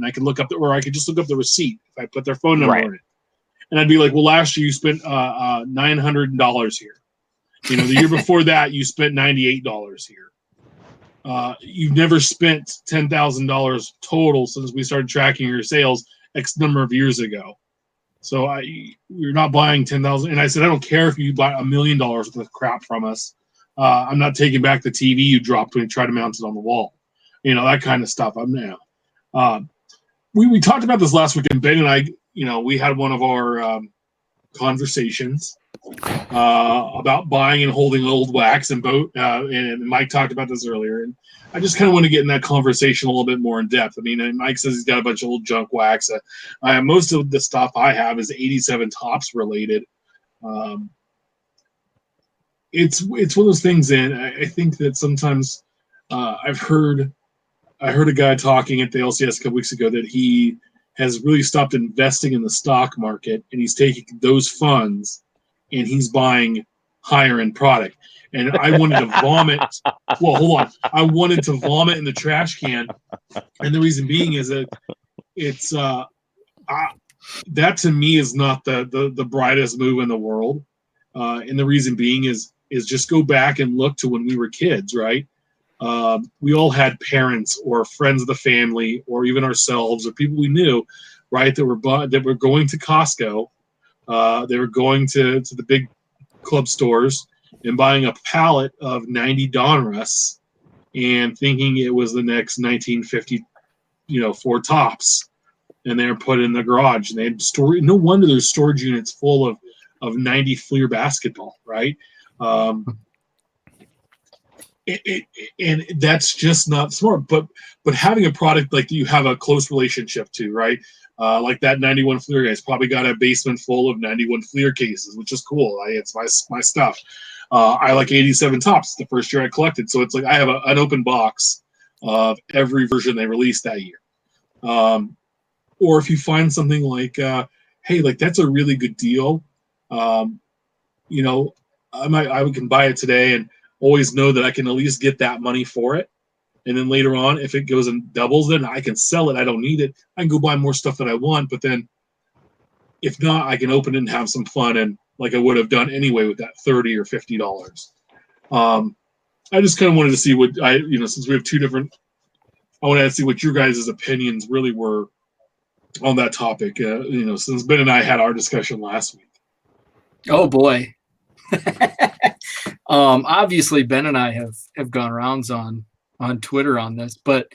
Speaker 1: or I could just look up the receipt if I put their phone number in it. And I'd be like, well, last year you spent $900 here. The year before that you spent $98 here. You've never spent $10,000 total since we started tracking your sales X number of years ago. So you're not buying $10,000. And I said, I don't care if you buy $1 million worth of crap from us. I'm not taking back the TV you dropped when you tried to mount it on the wall. That kind of stuff. We talked about this last week, and Ben and I, we had one of our conversations about buying and holding old wax, and and Mike talked about this earlier, and I just kind of want to get in that conversation a little bit more in depth. I mean, Mike says he's got a bunch of old junk wax. Most of the stuff I have is 87 Tops related. It's one of those things, and I think that sometimes I heard a guy talking at the LCS a couple weeks ago that he has really stopped investing in the stock market, and he's taking those funds and he's buying higher end product. And I wanted to vomit. Well, hold on. I wanted to vomit in the trash can. And the reason being is that it's that to me is not the brightest move in the world. And the reason being is just go back and look to when we were kids, right? we all had parents or friends of the family, or even ourselves, or people we knew, right, that were going to Costco. They were going to the big club stores and buying a pallet of 90 Donruss and thinking it was the next 1950, Ford Tops, and they were put in the garage. And they had storage. No wonder there's storage units full of 90 Fleer basketball, right? And that's just not smart. But having a product like you have a close relationship to, right? Like that 91 Fleer guy's probably got a basement full of 91 Fleer cases, which is cool. It's my stuff. I like 87 Tops. The first year I collected, so it's like I have an open box of every version they released that year. Or if you find something like, hey, like that's a really good deal, I can buy it today and always know that I can at least get that money for it. And then later on, if it goes and doubles, then I can sell it. I don't need it. I can go buy more stuff that I want. But then if not, I can open it and have some fun, and like I would have done anyway with that $30 or $50. I just kind of wanted to see what since we have two different, I wanted to see what your guys' opinions really were on that topic. Since Ben and I had our discussion last week.
Speaker 3: Oh boy. Obviously Ben and I have gone rounds on Twitter on this, but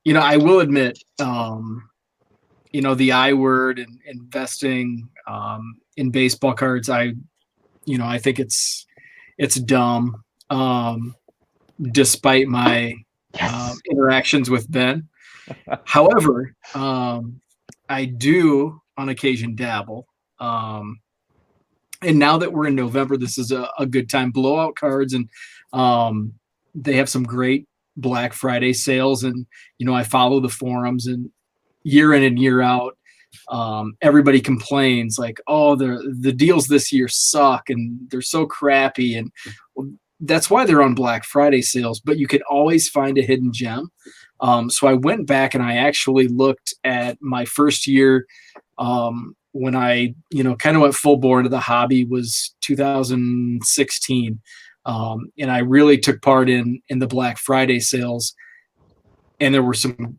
Speaker 3: I will admit, the I word and investing in baseball cards, I think it's dumb. Despite my interactions with Ben, however, I do on occasion dabble. And now that we're in November, this is a good time. Blowout cards, and they have some great Black Friday sales. And, I follow the forums, and year in and year out, everybody complains like, oh, the deals this year suck and they're so crappy. And that's why they're on Black Friday sales, but you could always find a hidden gem. So I went back and I actually looked at my first year, when I, kind of went full bore into the hobby, was 2016. And I really took part in the Black Friday sales, and there were some,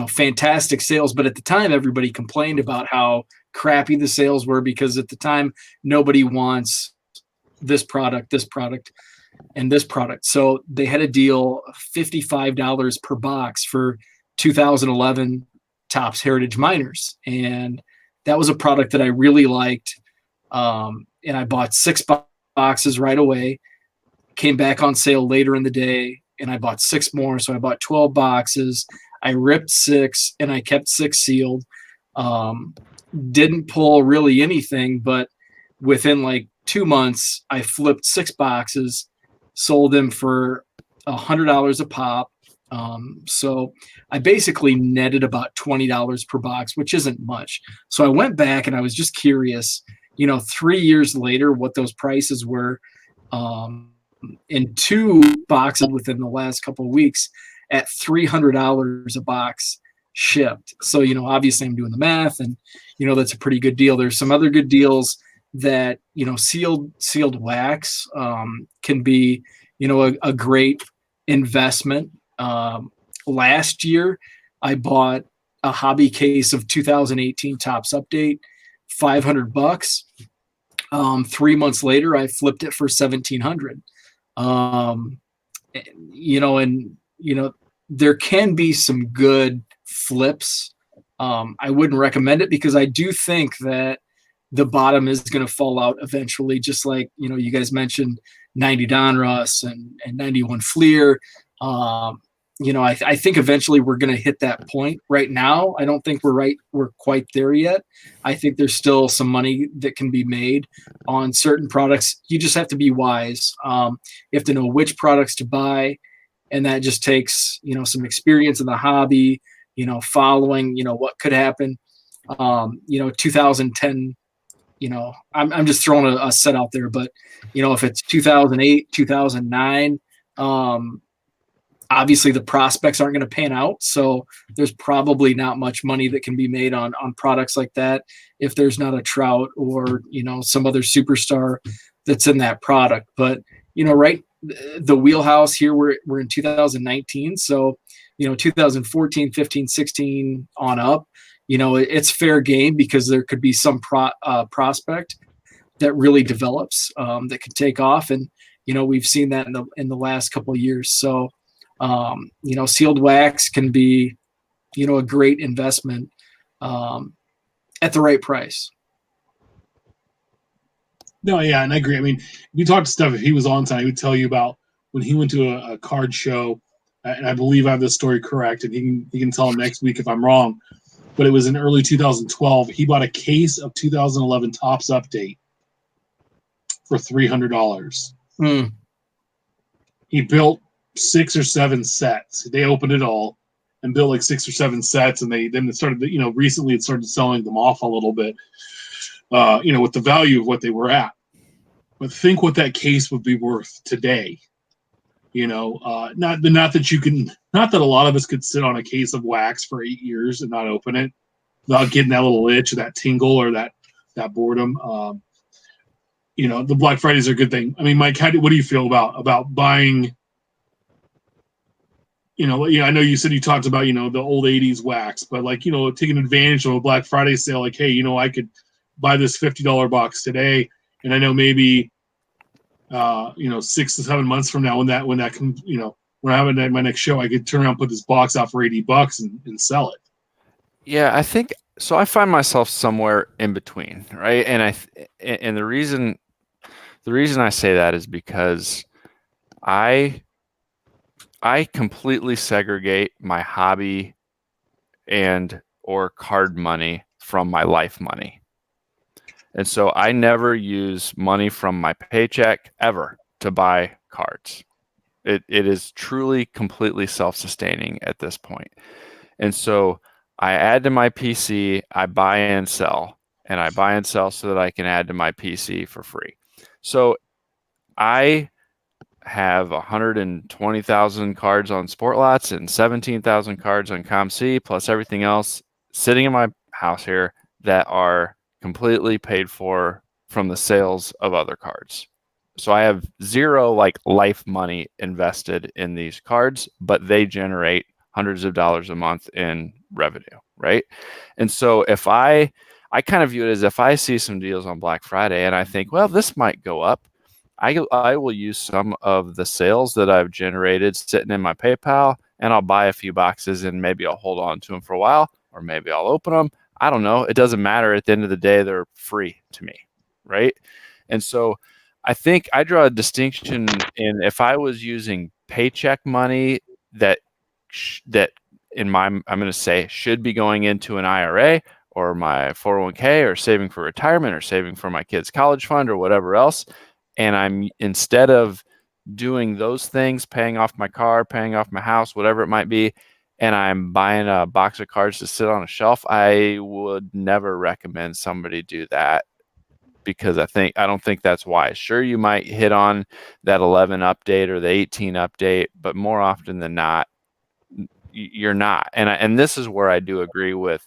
Speaker 3: fantastic sales. But at the time, everybody complained about how crappy the sales were, because at the time, nobody wants this product, and this product. So they had a deal, $55 per box for 2011 Topps Heritage Minors. And that was a product that I really liked. And I bought 6 boxes right away, came back on sale later in the day, and I bought 6 more. So I bought 12 boxes. I ripped 6 and I kept 6 sealed. Didn't pull really anything, but within like 2 months, I flipped 6 boxes, sold them for $100 a pop. So I basically netted about $20 per box, which isn't much. So I went back and I was just curious, 3 years later, what those prices were, in 2 boxes within the last couple of weeks at $300 a box shipped. So, obviously I'm doing the math, and, that's a pretty good deal. There's some other good deals that, sealed wax, can be, a great investment. Last year, I bought a hobby case of 2018 Topps Update, $500. 3 months later, I flipped it for $1,700. There can be some good flips. I wouldn't recommend it, because I do think that the bottom is going to fall out eventually, just like, you guys mentioned 90 Donruss and 91 Fleer. I think eventually we're going to hit that point. Right now, I don't think we're quite there yet. I think there's still some money that can be made on certain products. You just have to be wise. You have to know which products to buy, and that just takes, some experience in the hobby, following, what could happen. 2010, I'm just throwing a set out there, but, if it's 2008, 2009, obviously the prospects aren't going to pan out. So there's probably not much money that can be made on products like that if there's not a Trout or, some other superstar that's in that product. But, the wheelhouse here. We're in 2019, so 2014, 15, 16 on up. It's fair game because there could be some prospect that really develops that could take off, and we've seen that in the last couple of years. So sealed wax can be a great investment at the right price.
Speaker 1: No, yeah, and I agree. I mean, you talk to Steph, if he was on time, he would tell you about when he went to a card show, and I believe I have this story correct, and he can tell him next week if I'm wrong, but it was in early 2012. He bought a case of 2011 Topps Update for $300. He built 6 or 7 sets. They opened it all and built like 6 or 7 sets, and then it started, recently it started selling them off a little bit, with the value of what they were at. But think what that case would be worth today. Not that a lot of us could sit on a case of wax for 8 years and not open it without getting that little itch or that tingle or that boredom. The Black Fridays are a good thing. I mean, Mike, what do you feel about buying? I know you said you talked about the old '80s wax, but taking advantage of a Black Friday sale, like, hey, I could buy this $50 box today, and I know maybe 6 to 7 months from now when that comes, when I have my next show, I could turn around and put this box out for $80 and sell it.
Speaker 2: Yeah, I think so. I find myself somewhere in between, right? And the reason I say that is because I completely segregate my hobby and or card money from my life money. And so I never use money from my paycheck ever to buy cards. It is truly completely self-sustaining at this point. And so I add to my PC, I buy and sell, and I buy and sell so that I can add to my PC for free. So I have 120,000 cards on Sportlots and 17,000 cards on ComC, plus everything else sitting in my house here that are completely paid for from the sales of other cards. So I have zero life money invested in these cards, but they generate hundreds of dollars a month in revenue, right? And so if I kind of view it as if I see some deals on Black Friday and I think, well, this might go up, I will use some of the sales that I've generated sitting in my PayPal, and I'll buy a few boxes and maybe I'll hold on to them for a while, or maybe I'll open them. I don't know. It doesn't matter. At the end of the day, they're free to me, right? And so I think I draw a distinction in if I was using paycheck money that I'm going to say should be going into an IRA or my 401k or saving for retirement or saving for my kids' college fund or whatever else. And I'm, instead of doing those things, paying off my car, paying off my house, whatever it might be, and I'm buying a box of cards to sit on a shelf, I would never recommend somebody do that, because I don't think that's wise. Sure, you might hit on that 11 update or the 18 update, but more often than not, you're not. And this is where I do agree with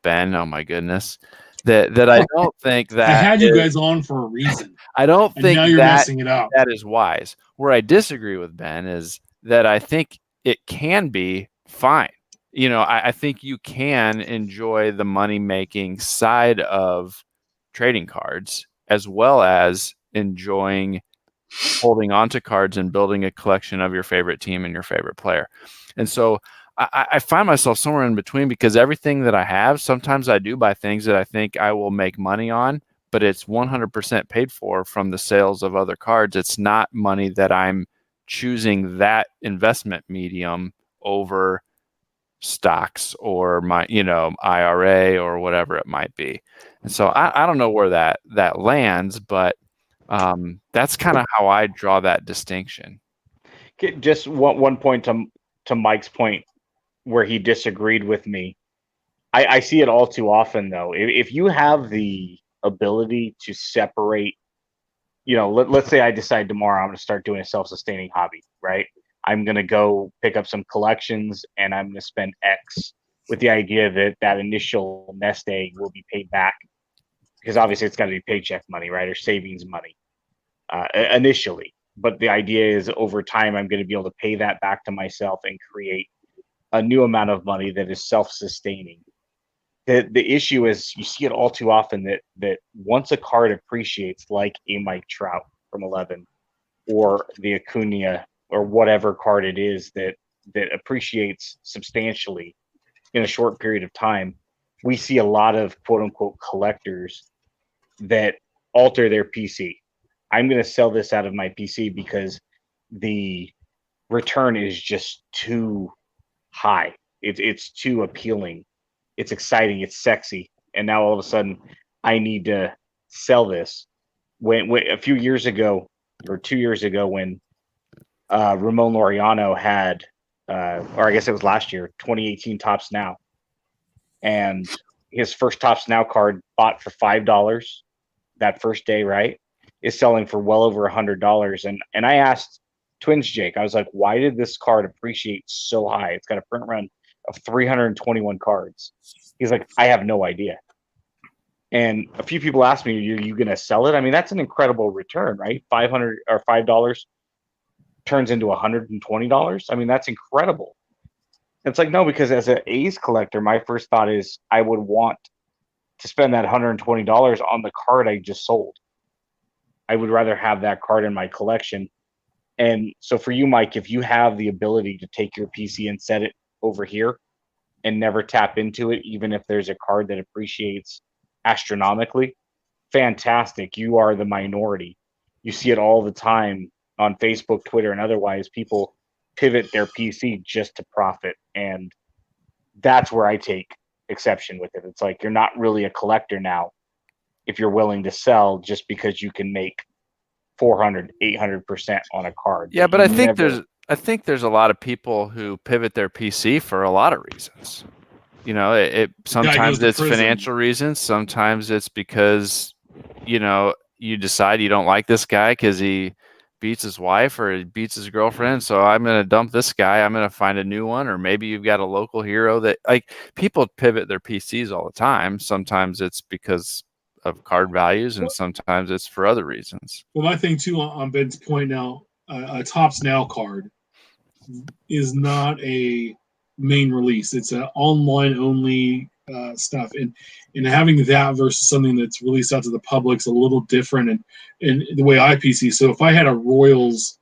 Speaker 2: Ben. Oh my goodness, that I don't think that
Speaker 1: I had you guys on for a reason.
Speaker 2: I don't think
Speaker 1: now you're messing it up.
Speaker 2: That is wise. Where I disagree with Ben is that I think it can be fine. I think you can enjoy the money-making side of trading cards as well as enjoying holding onto cards and building a collection of your favorite team and your favorite player. And so I find myself somewhere in between, because everything that I have, sometimes I do buy things that I think I will make money on, but it's 100% paid for from the sales of other cards. It's not money that I'm choosing that investment medium over stocks or my, IRA or whatever it might be. And so I don't know where that lands, but that's kind of how I draw that distinction.
Speaker 4: Just one point to Mike's point where he disagreed with me. I see it all too often, though. If you have the ability to separate, let's say I decide tomorrow I'm going to start doing a self-sustaining hobby, right? I'm going to go pick up some collections and I'm going to spend X with the idea that initial nest egg will be paid back, because obviously it's got to be paycheck money, right? Or savings money initially. but the idea is over time I'm going to be able to pay that back to myself and create a new amount of money that is self-sustaining. The issue is you see it all too often that once a card appreciates, like a Mike Trout from 11 or the Acuna or whatever card it is that appreciates substantially in a short period of time, we see a lot of quote unquote collectors that alter their PC. I'm going to sell this out of my PC because the return is just too high. It's too appealing. It's exciting. It's sexy. And now all of a sudden I need to sell this. When a few years ago or 2 years ago, when Ramon Laureano had, or I guess it was last year, 2018 Topps Now. And his first Topps Now card bought for $5 that first day, right, is selling for well over $100. And I asked Twins Jake, I was like, why did this card appreciate so high? It's got a print run of 321 cards. He's like, I have no idea. And a few people asked me, are you going to sell it? I mean, that's an incredible return, right? $5 turns into $120. I mean, that's incredible. It's like, no, because as an A's collector, my first thought is I would want to spend that $120 on the card I just sold. I would rather have that card in my collection. And so for you, Mike, if you have the ability to take your PC and set it over here and never tap into it, even if there's a card that appreciates astronomically, fantastic. You are the minority. You see it all the time on Facebook, Twitter, and otherwise. People pivot their PC just to profit. And that's where I take exception with it. It's like, you're not really a collector now if you're willing to sell just because you can make 400, 800% on a card.
Speaker 2: Yeah, but I think there's a lot of people who pivot their PC for a lot of reasons. You know, it sometimes it's financial reasons, sometimes it's because, you know, you decide you don't like this guy because he beats his wife or he beats his girlfriend, so I'm going to dump this guy, I'm going to find a new one. Or maybe you've got a local hero that, like, people pivot their PCs all the time. Sometimes it's because of card values and sometimes it's for other reasons.
Speaker 1: Well, my thing too on Ben's point now, a Topps Now card is not a main release. It's an online only stuff, and having that versus something that's released out to the public's a little different and the way I PC. So if I had a Royals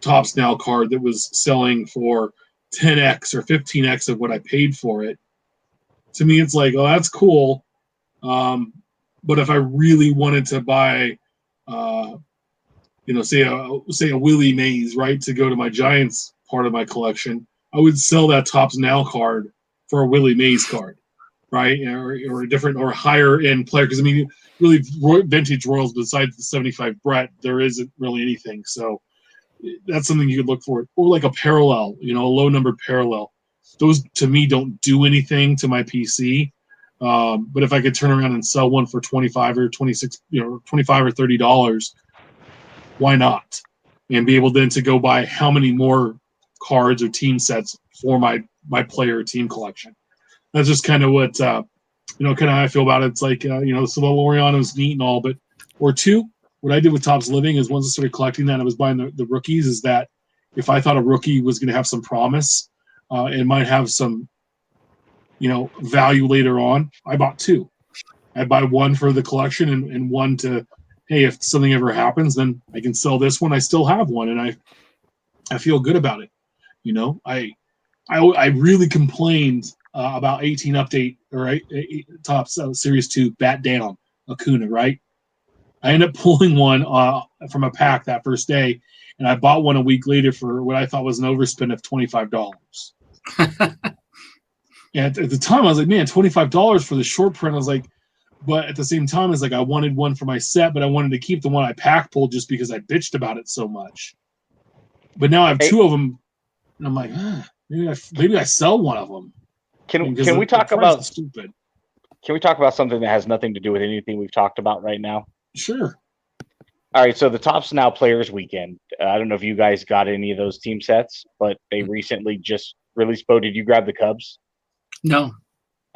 Speaker 1: Topps Now card that was selling for 10x or 15x of what I paid for it, to me it's like, oh, that's cool. But if I really wanted to buy, say a Willie Mays, right, to go to my Giants part of my collection, I would sell that Topps Now card for a Willie Mays card, right, or a different or higher end player. Because I mean, really, vintage Royals besides the 75 Brett, there isn't really anything. So that's something you could look for, or like a parallel, a low numbered parallel. Those to me don't do anything to my PC. But if I could turn around and sell one for $25 or $26, $25 or $30, why not? And be able then to go buy how many more cards or team sets for my player team collection. That's just kind of what kind of how I feel about it. It's like so the Laureano's neat and all, but or two. What I did with Topps Living is once I started collecting that, and I was buying the rookies. Is that if I thought a rookie was going to have some promise and might have some value later on, I bought two. I buy one for the collection and one to, hey, if something ever happens, then I can sell this one. I still have one, and I feel good about it. I really complained about 18 update, right? Topps Series 2 Bat Down Acuna, right? I ended up pulling one from a pack that first day, and I bought one a week later for what I thought was an overspend of $25. And at the time, I was like, man, $25 for the short print. I was like, but at the same time, it's like I wanted one for my set, but I wanted to keep the one I pack pulled just because I bitched about it so much. But now I have two of them, and I'm like, maybe I sell one of them.
Speaker 4: Can we talk about stupid? Can we talk about something that has nothing to do with anything we've talked about right now?
Speaker 1: Sure.
Speaker 4: All right, so the Topps Now Players Weekend. I don't know if you guys got any of those team sets, but they recently just released. Bo, did you grab the Cubs?
Speaker 3: No.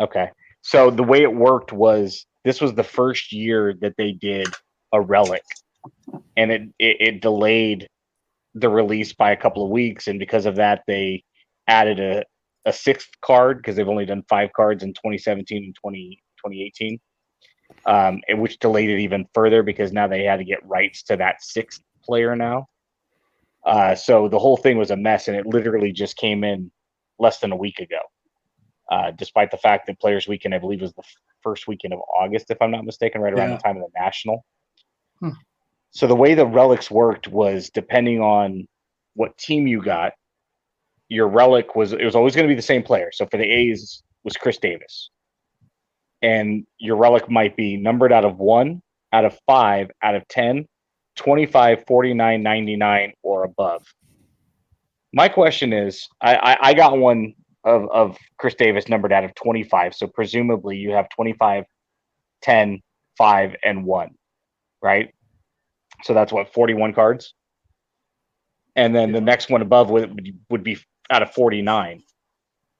Speaker 4: Okay. So the way it worked was this was the first year that they did a relic, and it delayed the release by a couple of weeks, and because of that, they added a sixth card because they've only done 5 cards in 2017 and 2018, and which delayed it even further because now they had to get rights to that 6th player now. So the whole thing was a mess, and it literally just came in less than a week ago. Despite the fact that Players Weekend, I believe, was the first weekend of August, if I'm not mistaken, right around the time of the National. So the way the relics worked was depending on what team you got, your relic was always going to be the same player. So for the A's was Chris Davis. And your relic might be numbered out of 1, out of 5, out of 10, 25, 49, 99, or above. My question is, I got one of Chris Davis numbered out of 25. So presumably you have 25, 10, 5, and 1, right? So that's what, 41 cards? And then the next one above would be out of 49.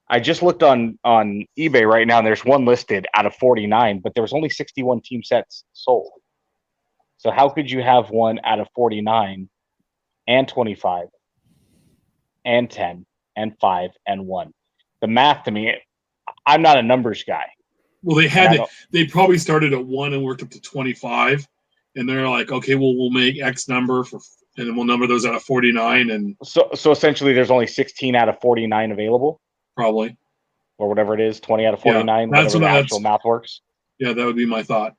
Speaker 4: I just looked on eBay right now, and there's one listed out of 49, but there was only 61 team sets sold. So how could you have one out of 49 and 25 and 10 and 5 and 1? The math to me, I'm not a numbers guy.
Speaker 1: Well, they probably started at 1 and worked up to 25, and they're like, okay, well, we'll make X number and then we'll number those out of 49, and
Speaker 4: so essentially there's only 16 out of 49 available,
Speaker 1: probably,
Speaker 4: or whatever it is, 20 out of 49.
Speaker 1: Yeah,
Speaker 4: whatever the actual math works.
Speaker 1: Yeah, that would be my thought.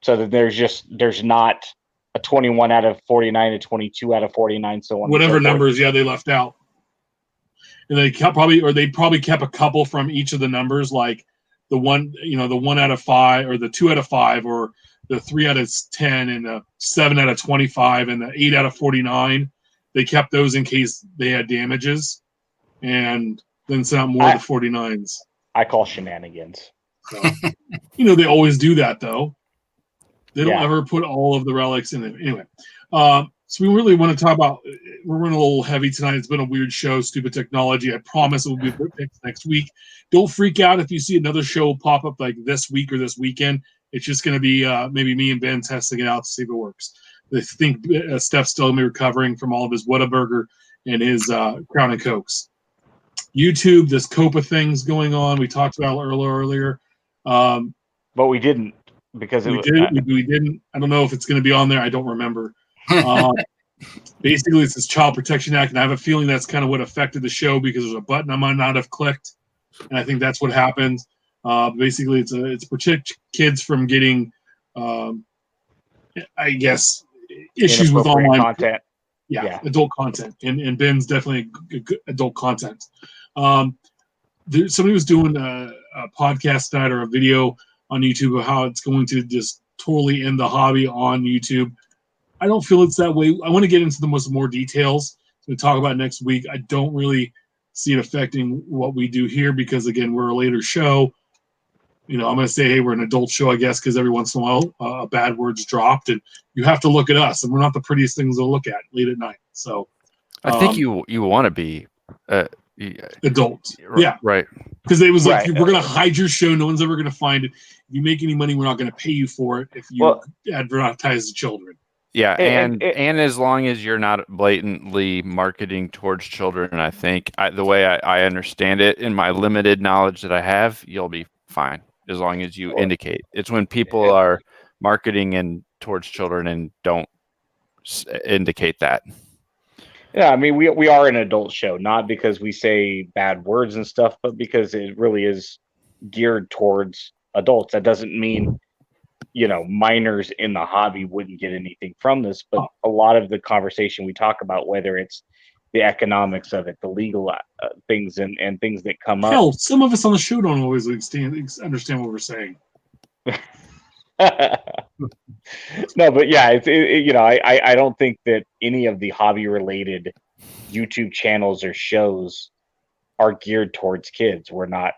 Speaker 4: So that there's not a 21 out of 49, a 22 out of 49, so on.
Speaker 1: Whatever numbers, they left out. And they probably kept a couple from each of the numbers, like the 1 out of 5, or the 2 out of 5, or the 3 out of 10, and the 7 out of 25, and the 8 out of 49. They kept those in case they had damages, and then sent out more of the 49s.
Speaker 4: I call shenanigans.
Speaker 1: So, they always do that, though. They don't ever put all of the relics in it. Anyway, so we really want to talk about, we're running a little heavy tonight. It's been a weird show, stupid technology. I promise it will be fixed next week. Don't freak out if you see another show pop up like this week or this weekend. It's just going to be maybe me and Ben testing it out to see if it works. I think Steph's still going to be recovering from all of his Whataburger and his Crown and Cokes. YouTube, this Copa thing's going on. We talked about it earlier.
Speaker 4: But we didn't, because
Speaker 1: we didn't. I don't know if it's going to be on there. I don't remember. Basically, it's this Child Protection Act, and I have a feeling that's kind of what affected the show because there's a button I might not have clicked, and I think that's what happened. Basically, it's protect kids from getting, I guess, issues with online
Speaker 4: content.
Speaker 1: Yeah, adult content, and Ben's definitely good adult content. Somebody was doing a podcast tonight or a video on YouTube of how it's going to just totally end the hobby on YouTube. I don't feel it's that way. I want to get into more details to talk about next week. I don't really see it affecting what we do here because, again, we're a later show. I'm going to say, hey, we're an adult show, I guess, because every once in a while a bad word's dropped, and you have to look at us, and we're not the prettiest things to look at late at night. So
Speaker 2: I think you want to be
Speaker 1: adult.
Speaker 2: Right.
Speaker 1: Because they was like, we're going to hide your show. No one's ever going to find it. If you make any money, we're not going to pay you for it if you advertise to children.
Speaker 2: Yeah, and as long as you're not blatantly marketing towards children, I think the way I understand it in my limited knowledge that I have, you'll be fine as long as you indicate. It's when people are marketing and towards children and don't indicate that.
Speaker 4: Yeah, I mean, we are an adult show, not because we say bad words and stuff, but because it really is geared towards adults. That doesn't mean minors in the hobby wouldn't get anything from this, but a lot of the conversation we talk about, whether it's the economics of it, the legal things and things that come up.
Speaker 1: Hell, some of us on the show don't always understand what we're saying.
Speaker 4: No, but yeah, I don't think that any of the hobby related YouTube channels or shows are geared towards kids. We're not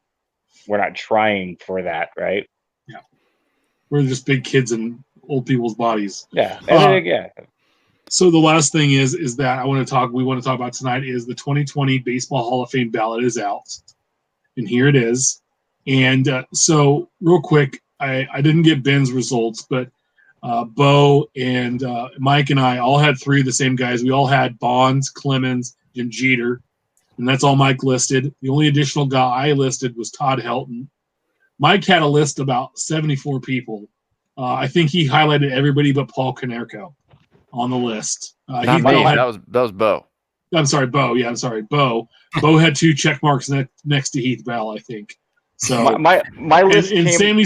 Speaker 4: trying for that, right?
Speaker 1: Yeah. We're just big kids in old people's bodies.
Speaker 4: Yeah.
Speaker 1: So the last thing is that we want to talk about tonight is the 2020 Baseball Hall of Fame ballot is out. And here it is. And so real quick, I didn't get Ben's results, but Beau and Mike and I all had 3 of the same guys. We all had Bonds, Clemens, and Jeter, and that's all Mike listed. The only additional guy I listed was Todd Helton. Mike had a list about 74 people. I think he highlighted everybody but Paul Konerko on the list.
Speaker 2: Not me. That was Beau.
Speaker 1: I'm sorry, Beau. Yeah, I'm sorry, Beau. Beau had 2 check marks next to Heath Bell, I think. So
Speaker 4: my list
Speaker 1: and
Speaker 4: came.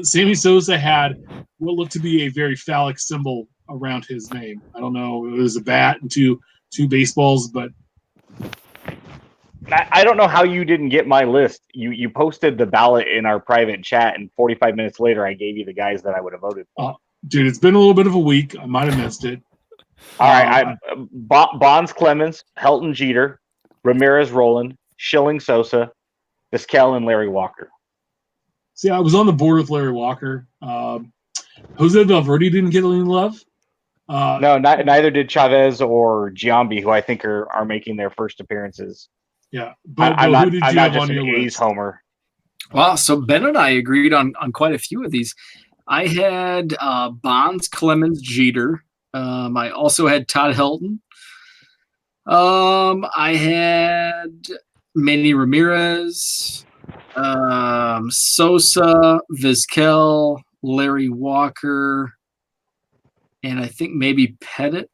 Speaker 1: Sammy Sosa had what looked to be a very phallic symbol around his name. I don't know. It was a bat and two baseballs, but
Speaker 4: I don't know how you didn't get my list. You posted the ballot in our private chat, and 45 minutes later, I gave you the guys that I would have voted for.
Speaker 1: Dude, it's been a little bit of a week. I might have missed it.
Speaker 4: All right, Bonds, Clemens, Helton, Jeter, Ramirez, Roland, Schilling, Sosa, Vizquel, and Larry Walker.
Speaker 1: See, I was on the board with Larry Walker. Jose Valverde didn't get any love.
Speaker 4: No, neither did Chavez or Giambi, who I think are making their first appearances.
Speaker 1: Yeah, but
Speaker 4: I'm
Speaker 1: who did
Speaker 4: not
Speaker 1: you have
Speaker 4: just
Speaker 1: on your
Speaker 4: an A's
Speaker 1: list?
Speaker 4: homer.
Speaker 3: Well, so Ben and I agreed on quite a few of these. I had Bonds, Clemens, Jeter. I also had Todd Helton. I had Manny Ramirez, Sosa, Vizquel, Larry Walker, and I think maybe Pettit.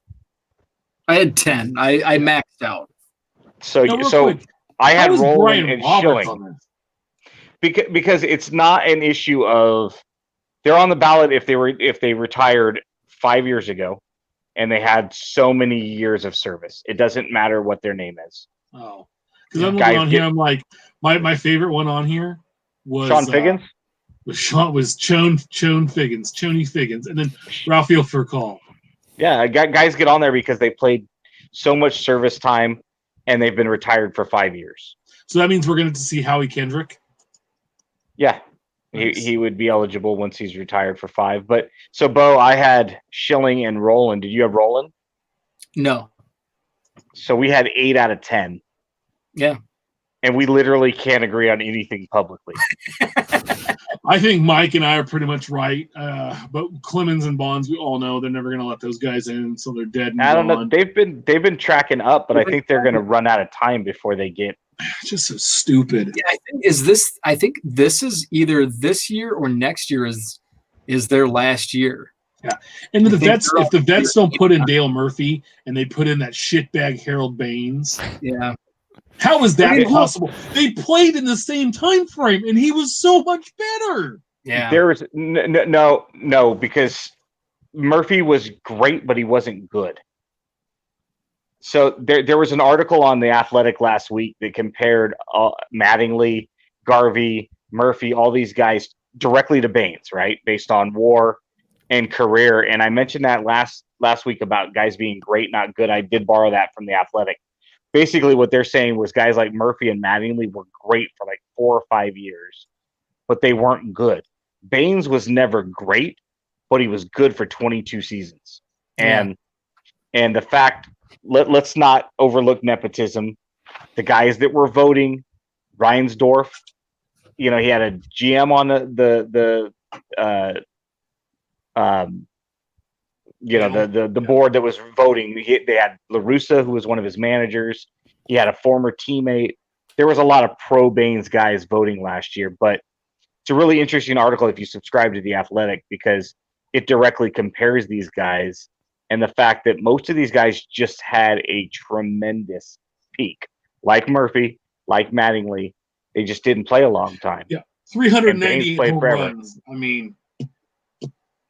Speaker 3: I had 10. I maxed out.
Speaker 4: So
Speaker 1: Quick,
Speaker 4: I had Roland
Speaker 1: Brian
Speaker 4: and
Speaker 1: Roberts
Speaker 4: Schilling.
Speaker 1: on this?
Speaker 4: Because it's not an issue of they're on the ballot if they retired 5 years ago and they had so many years of service. It doesn't matter what their name is.
Speaker 1: Oh, because I'm looking on here. I'm like, my favorite one on here was
Speaker 4: Sean Figgins.
Speaker 1: Was Chone Figgins, and then Rafael Furcal.
Speaker 4: Yeah, guys get on there because they played so much service time and they've been retired for 5 years.
Speaker 1: So that means we're going to see Howie Kendrick.
Speaker 4: Yeah, nice. He would be eligible once he's retired for 5. But so, Beau, I had Schilling and Roland. Did you have Roland?
Speaker 3: No.
Speaker 4: So we had 8 out of 10.
Speaker 3: Yeah.
Speaker 4: And we literally can't agree on anything publicly.
Speaker 1: I think Mike and I are pretty much right. But Clemens and Bonds, we all know they're never going to let those guys in until they're dead and
Speaker 4: I don't
Speaker 1: gone.
Speaker 4: know. They've been tracking up, but I think they're going to run out of time before they get.
Speaker 1: Just so stupid.
Speaker 3: Yeah, I think this is either this year or next year is their last year.
Speaker 1: Yeah, and if the vets don't put in Dale Murphy and they put in that shitbag Harold Baines,
Speaker 3: yeah,
Speaker 1: how is that possible? They played in the same time frame, and he was so much better.
Speaker 3: Yeah,
Speaker 4: there was no because Murphy was great, but he wasn't good. So there was an article on The Athletic last week that compared Mattingly, Garvey, Murphy, all these guys directly to Baines, right, based on WAR and career. And I mentioned that last week about guys being great, not good. I did borrow that from The Athletic. Basically, what they're saying was guys like Murphy and Mattingly were great for like 4 or 5 years, but they weren't good. Baines was never great, but he was good for 22 seasons. And the fact. Let's not overlook nepotism. The guys that were voting, Reinsdorf, he had a GM on the board that was voting. They had LaRussa, who was one of his managers. He had a former teammate. There was a lot of pro Baines guys voting last year, but it's a really interesting article if you subscribe to The Athletic because it directly compares these guys. And the fact that most of these guys just had a tremendous peak, like Murphy, like Mattingly, they just didn't play a long time.
Speaker 1: Yeah, 398 home runs. I mean,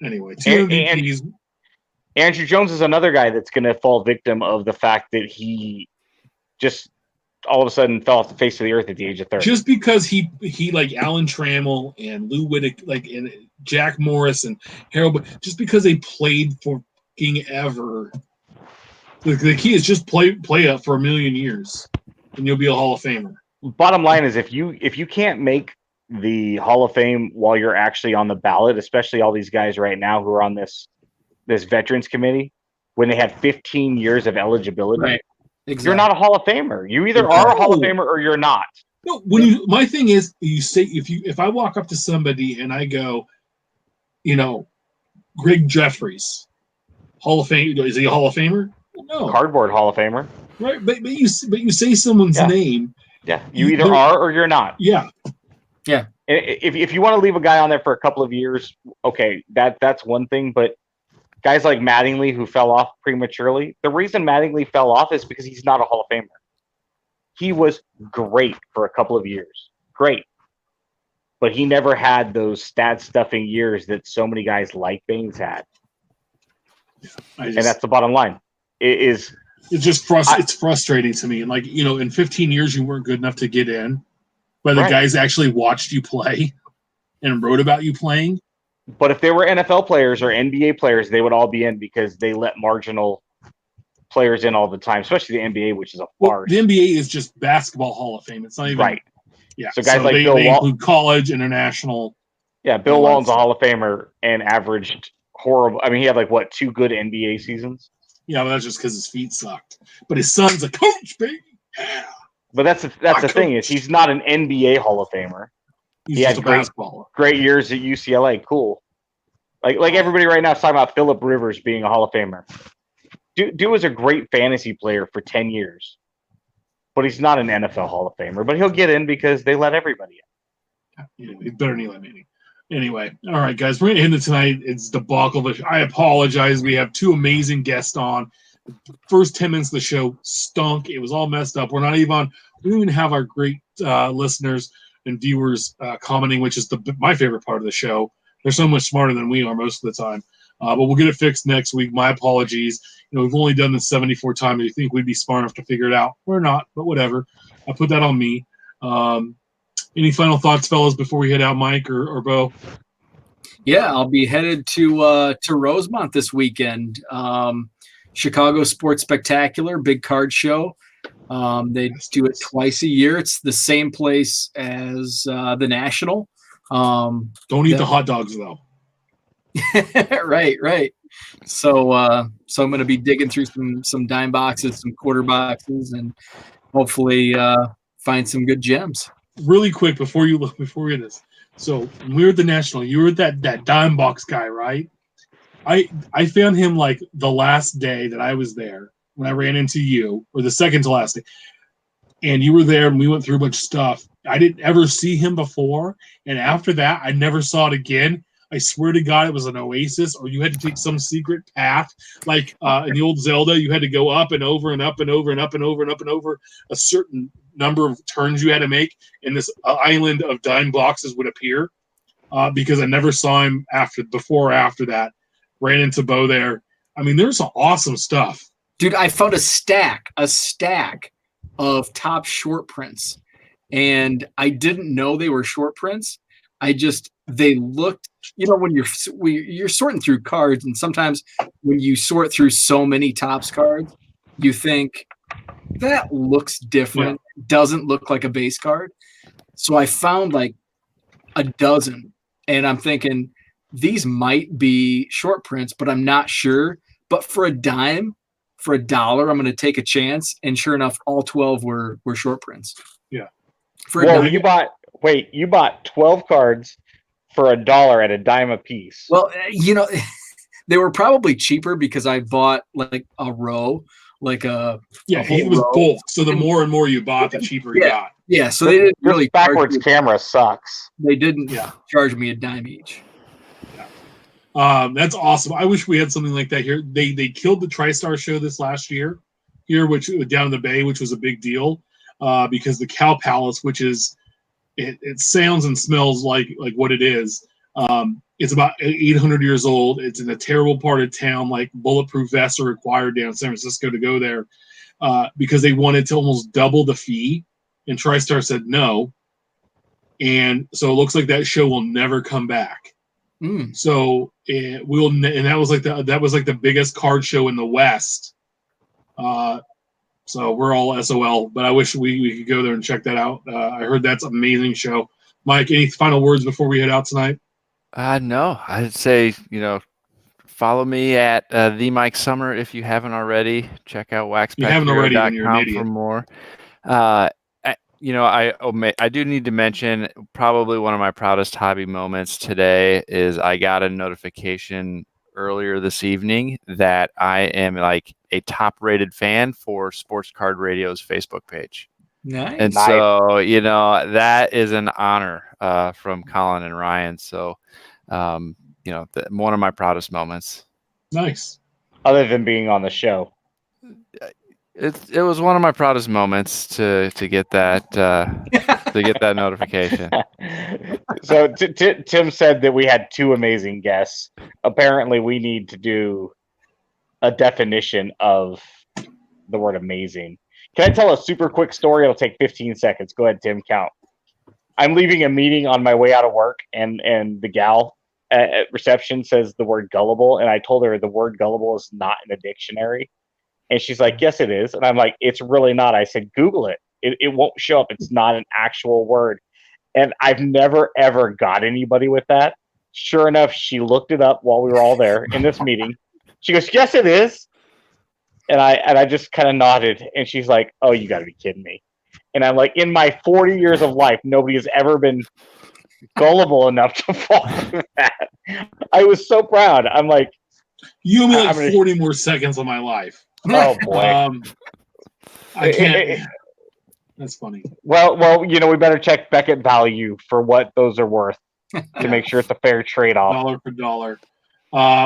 Speaker 1: anyway, 2 MVPs.
Speaker 4: Andrew Jones is another guy that's going to fall victim of the fact that he just all of a sudden fell off the face of the earth at the age of 30.
Speaker 1: Just because he like Alan Trammell and Lou Whitaker, like and Jack Morris and Harold, just because they played for ever. The key is just play up for a million years, and you'll be a Hall of Famer.
Speaker 4: Bottom line is if you can't make the Hall of Fame while you're actually on the ballot, especially all these guys right now who are on this Veterans Committee, when they have 15 years of eligibility,
Speaker 3: right. Exactly.
Speaker 4: You're not a Hall of Famer. You either are a Hall of Famer or you're not.
Speaker 1: No, my thing is, you say if I walk up to somebody and I go, Greg Jeffries, Hall of Fame. Is he a Hall of Famer? No.
Speaker 4: Cardboard Hall of Famer.
Speaker 1: Right, but you say someone's name.
Speaker 4: Yeah, you either are or you're not.
Speaker 1: Yeah.
Speaker 3: Yeah.
Speaker 4: If you want to leave a guy on there for a couple of years, okay, that's one thing. But guys like Mattingly who fell off prematurely, the reason Mattingly fell off is because he's not a Hall of Famer. He was great for a couple of years, great, but he never had those stat stuffing years that so many guys like Baines had. And that's the bottom line. It's just
Speaker 1: it's frustrating to me. And like, in 15 years you weren't good enough to get in, but the guys actually watched you play and wrote about you playing.
Speaker 4: But if they were NFL players or NBA players, they would all be in because they let marginal players in all the time, especially the NBA, which is a farce.
Speaker 1: The NBA is just basketball Hall of Fame. It's not even
Speaker 4: right.
Speaker 1: Yeah.
Speaker 4: So guys like
Speaker 1: they
Speaker 4: Bill Walton,
Speaker 1: include college, international.
Speaker 4: Yeah, Bill Walton's a Hall of Famer and averaged horrible. I mean, he had 2 good NBA seasons.
Speaker 1: Yeah, but that's just because his feet sucked. But his son's a coach, baby. Yeah.
Speaker 4: But that's the thing is he's not an NBA Hall of Famer.
Speaker 1: He had
Speaker 4: great years at UCLA. Cool. Like everybody right now is talking about Phillip Rivers being a Hall of Famer. Dude was a great fantasy player for 10 years. But he's not an NFL Hall of Famer. But he'll get in because they let everybody
Speaker 1: in. He's better than Eli Manning. Anyway, all right, guys, we're going to end it tonight. It's debacle. I apologize. We have 2 amazing guests on. The first 10 minutes of the show stunk. It was all messed up. We don't even have our great listeners and viewers commenting, which is my favorite part of the show. They're so much smarter than we are most of the time. But we'll get it fixed next week. My apologies. We've only done this 74 times. You think we'd be smart enough to figure it out. We're not, but whatever. I put that on me. Any final thoughts, fellas, before we head out, Mike or Beau?
Speaker 3: Yeah, I'll be headed to Rosemont this weekend. Chicago Sports Spectacular, big card show. They do it twice a year. It's the same place as the National.
Speaker 1: Don't eat the hot dogs, though.
Speaker 3: Right. So I'm going to be digging through some dime boxes, some quarter boxes, and hopefully find some good gems.
Speaker 1: Really quick before we get this. So when we were at the National, you were that dime box guy, right? I found him the last day that I was there when I ran into you, or the second to last day. And you were there and we went through a bunch of stuff. I didn't ever see him before. And after that, I never saw it again. I swear to God, it was an oasis, or you had to take some secret path. Like in the old Zelda, you had to go up and over and up and over and up and over and up and over a certain number of turns you had to make, and this island of dime boxes would appear. Because I never saw him before or after that. Ran into Beau there. I mean, there's some awesome stuff.
Speaker 3: Dude, I found a stack of top short prints, and I didn't know they were short prints. They looked, when you're sorting through cards, and sometimes when you sort through so many Topps cards, you think that looks different. Yeah. Doesn't look like a base card. So I found a dozen, and I'm thinking these might be short prints, but I'm not sure. But for a dime, for $1, I'm going to take a chance, and sure enough, all 12 were short prints.
Speaker 1: Yeah.
Speaker 4: You bought 12 cards for $1 at a dime a piece.
Speaker 3: Well, they were probably cheaper because I bought a row,
Speaker 1: it was bulk. So the more and more you bought, the cheaper you got.
Speaker 3: Yeah. So they didn't really
Speaker 4: backwards camera sucks.
Speaker 3: They didn't charge me a dime each.
Speaker 1: Yeah. That's awesome. I wish we had something like that here. They killed the TriStar show this last year here, which down in the Bay, which was a big deal because the Cow Palace, which is it sounds and smells like what it is. It's about 800 years old. It's in a terrible part of town. Bulletproof vests are required down in San Francisco to go there because they wanted to almost double the fee, and TriStar said no. And so it looks like that show will never come back. So and that was the biggest card show in the West. So we're all SOL, but I wish we could go there and check that out. I heard that's an amazing show. Mike, any final words before we head out tonight?
Speaker 2: No, I'd say, follow me at the Mike Sommer if you haven't already. Check out waxpackhero.com for more. I do need to mention probably one of my proudest hobby moments today is I got a notification earlier this evening that I am like a top-rated fan for Sports Card Radio's Facebook page.
Speaker 3: Nice.
Speaker 2: And
Speaker 4: Nice.
Speaker 2: so, that is an honor from Colin and Ryan. So, one of my proudest moments.
Speaker 1: Nice.
Speaker 4: Other than being on the show.
Speaker 2: It was one of my proudest moments to get that notification.
Speaker 4: So Tim said that we had 2 amazing guests. Apparently, we need to do a definition of the word amazing. Can I tell a super quick story? It'll take 15 seconds. Go ahead, Tim, count. I'm leaving a meeting on my way out of work, and the gal at reception says the word gullible, and I told her the word gullible is not in a dictionary. And she's like, yes, it is. And I'm like, it's really not. I said, Google it. It won't show up. It's not an actual word. And I've never, ever got anybody with that. Sure enough, she looked it up while we were all there in this meeting. She goes, yes, it is. And I just kind of nodded. And she's like, oh, you got to be kidding me. And I'm like, in my 40 years of life, nobody has ever been gullible enough to fall for that. I was so proud. I'm like,
Speaker 1: You owe me like 40 more seconds of my life.
Speaker 4: oh boy.
Speaker 1: I can't. That's funny.
Speaker 4: Well, we better check Beckett value for what those are worth to make sure it's a fair trade-off.
Speaker 1: Dollar for dollar.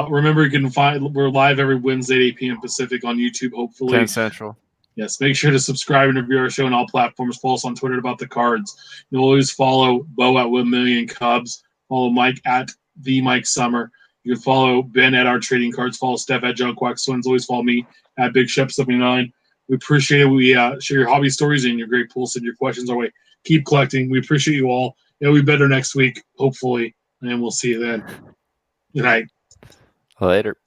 Speaker 1: Remember, you can we're live every Wednesday at 8 p.m. Pacific on YouTube, hopefully.
Speaker 2: 10 Central.
Speaker 1: Yes, make sure to subscribe and review our show on all platforms. Follow us on Twitter about the cards. You'll always follow Beau at 1 Million Cubs. Follow Mike at the Mike Sommer. You can follow Ben at Our Trading Cards. Follow Steph at John Quack Swins. Always follow me at Big Shep 79. We appreciate it. We share your hobby stories and your great pulls and your questions our way. Keep collecting. We appreciate you all. It'll be better next week, hopefully, and we'll see you then. Good night.
Speaker 2: Later.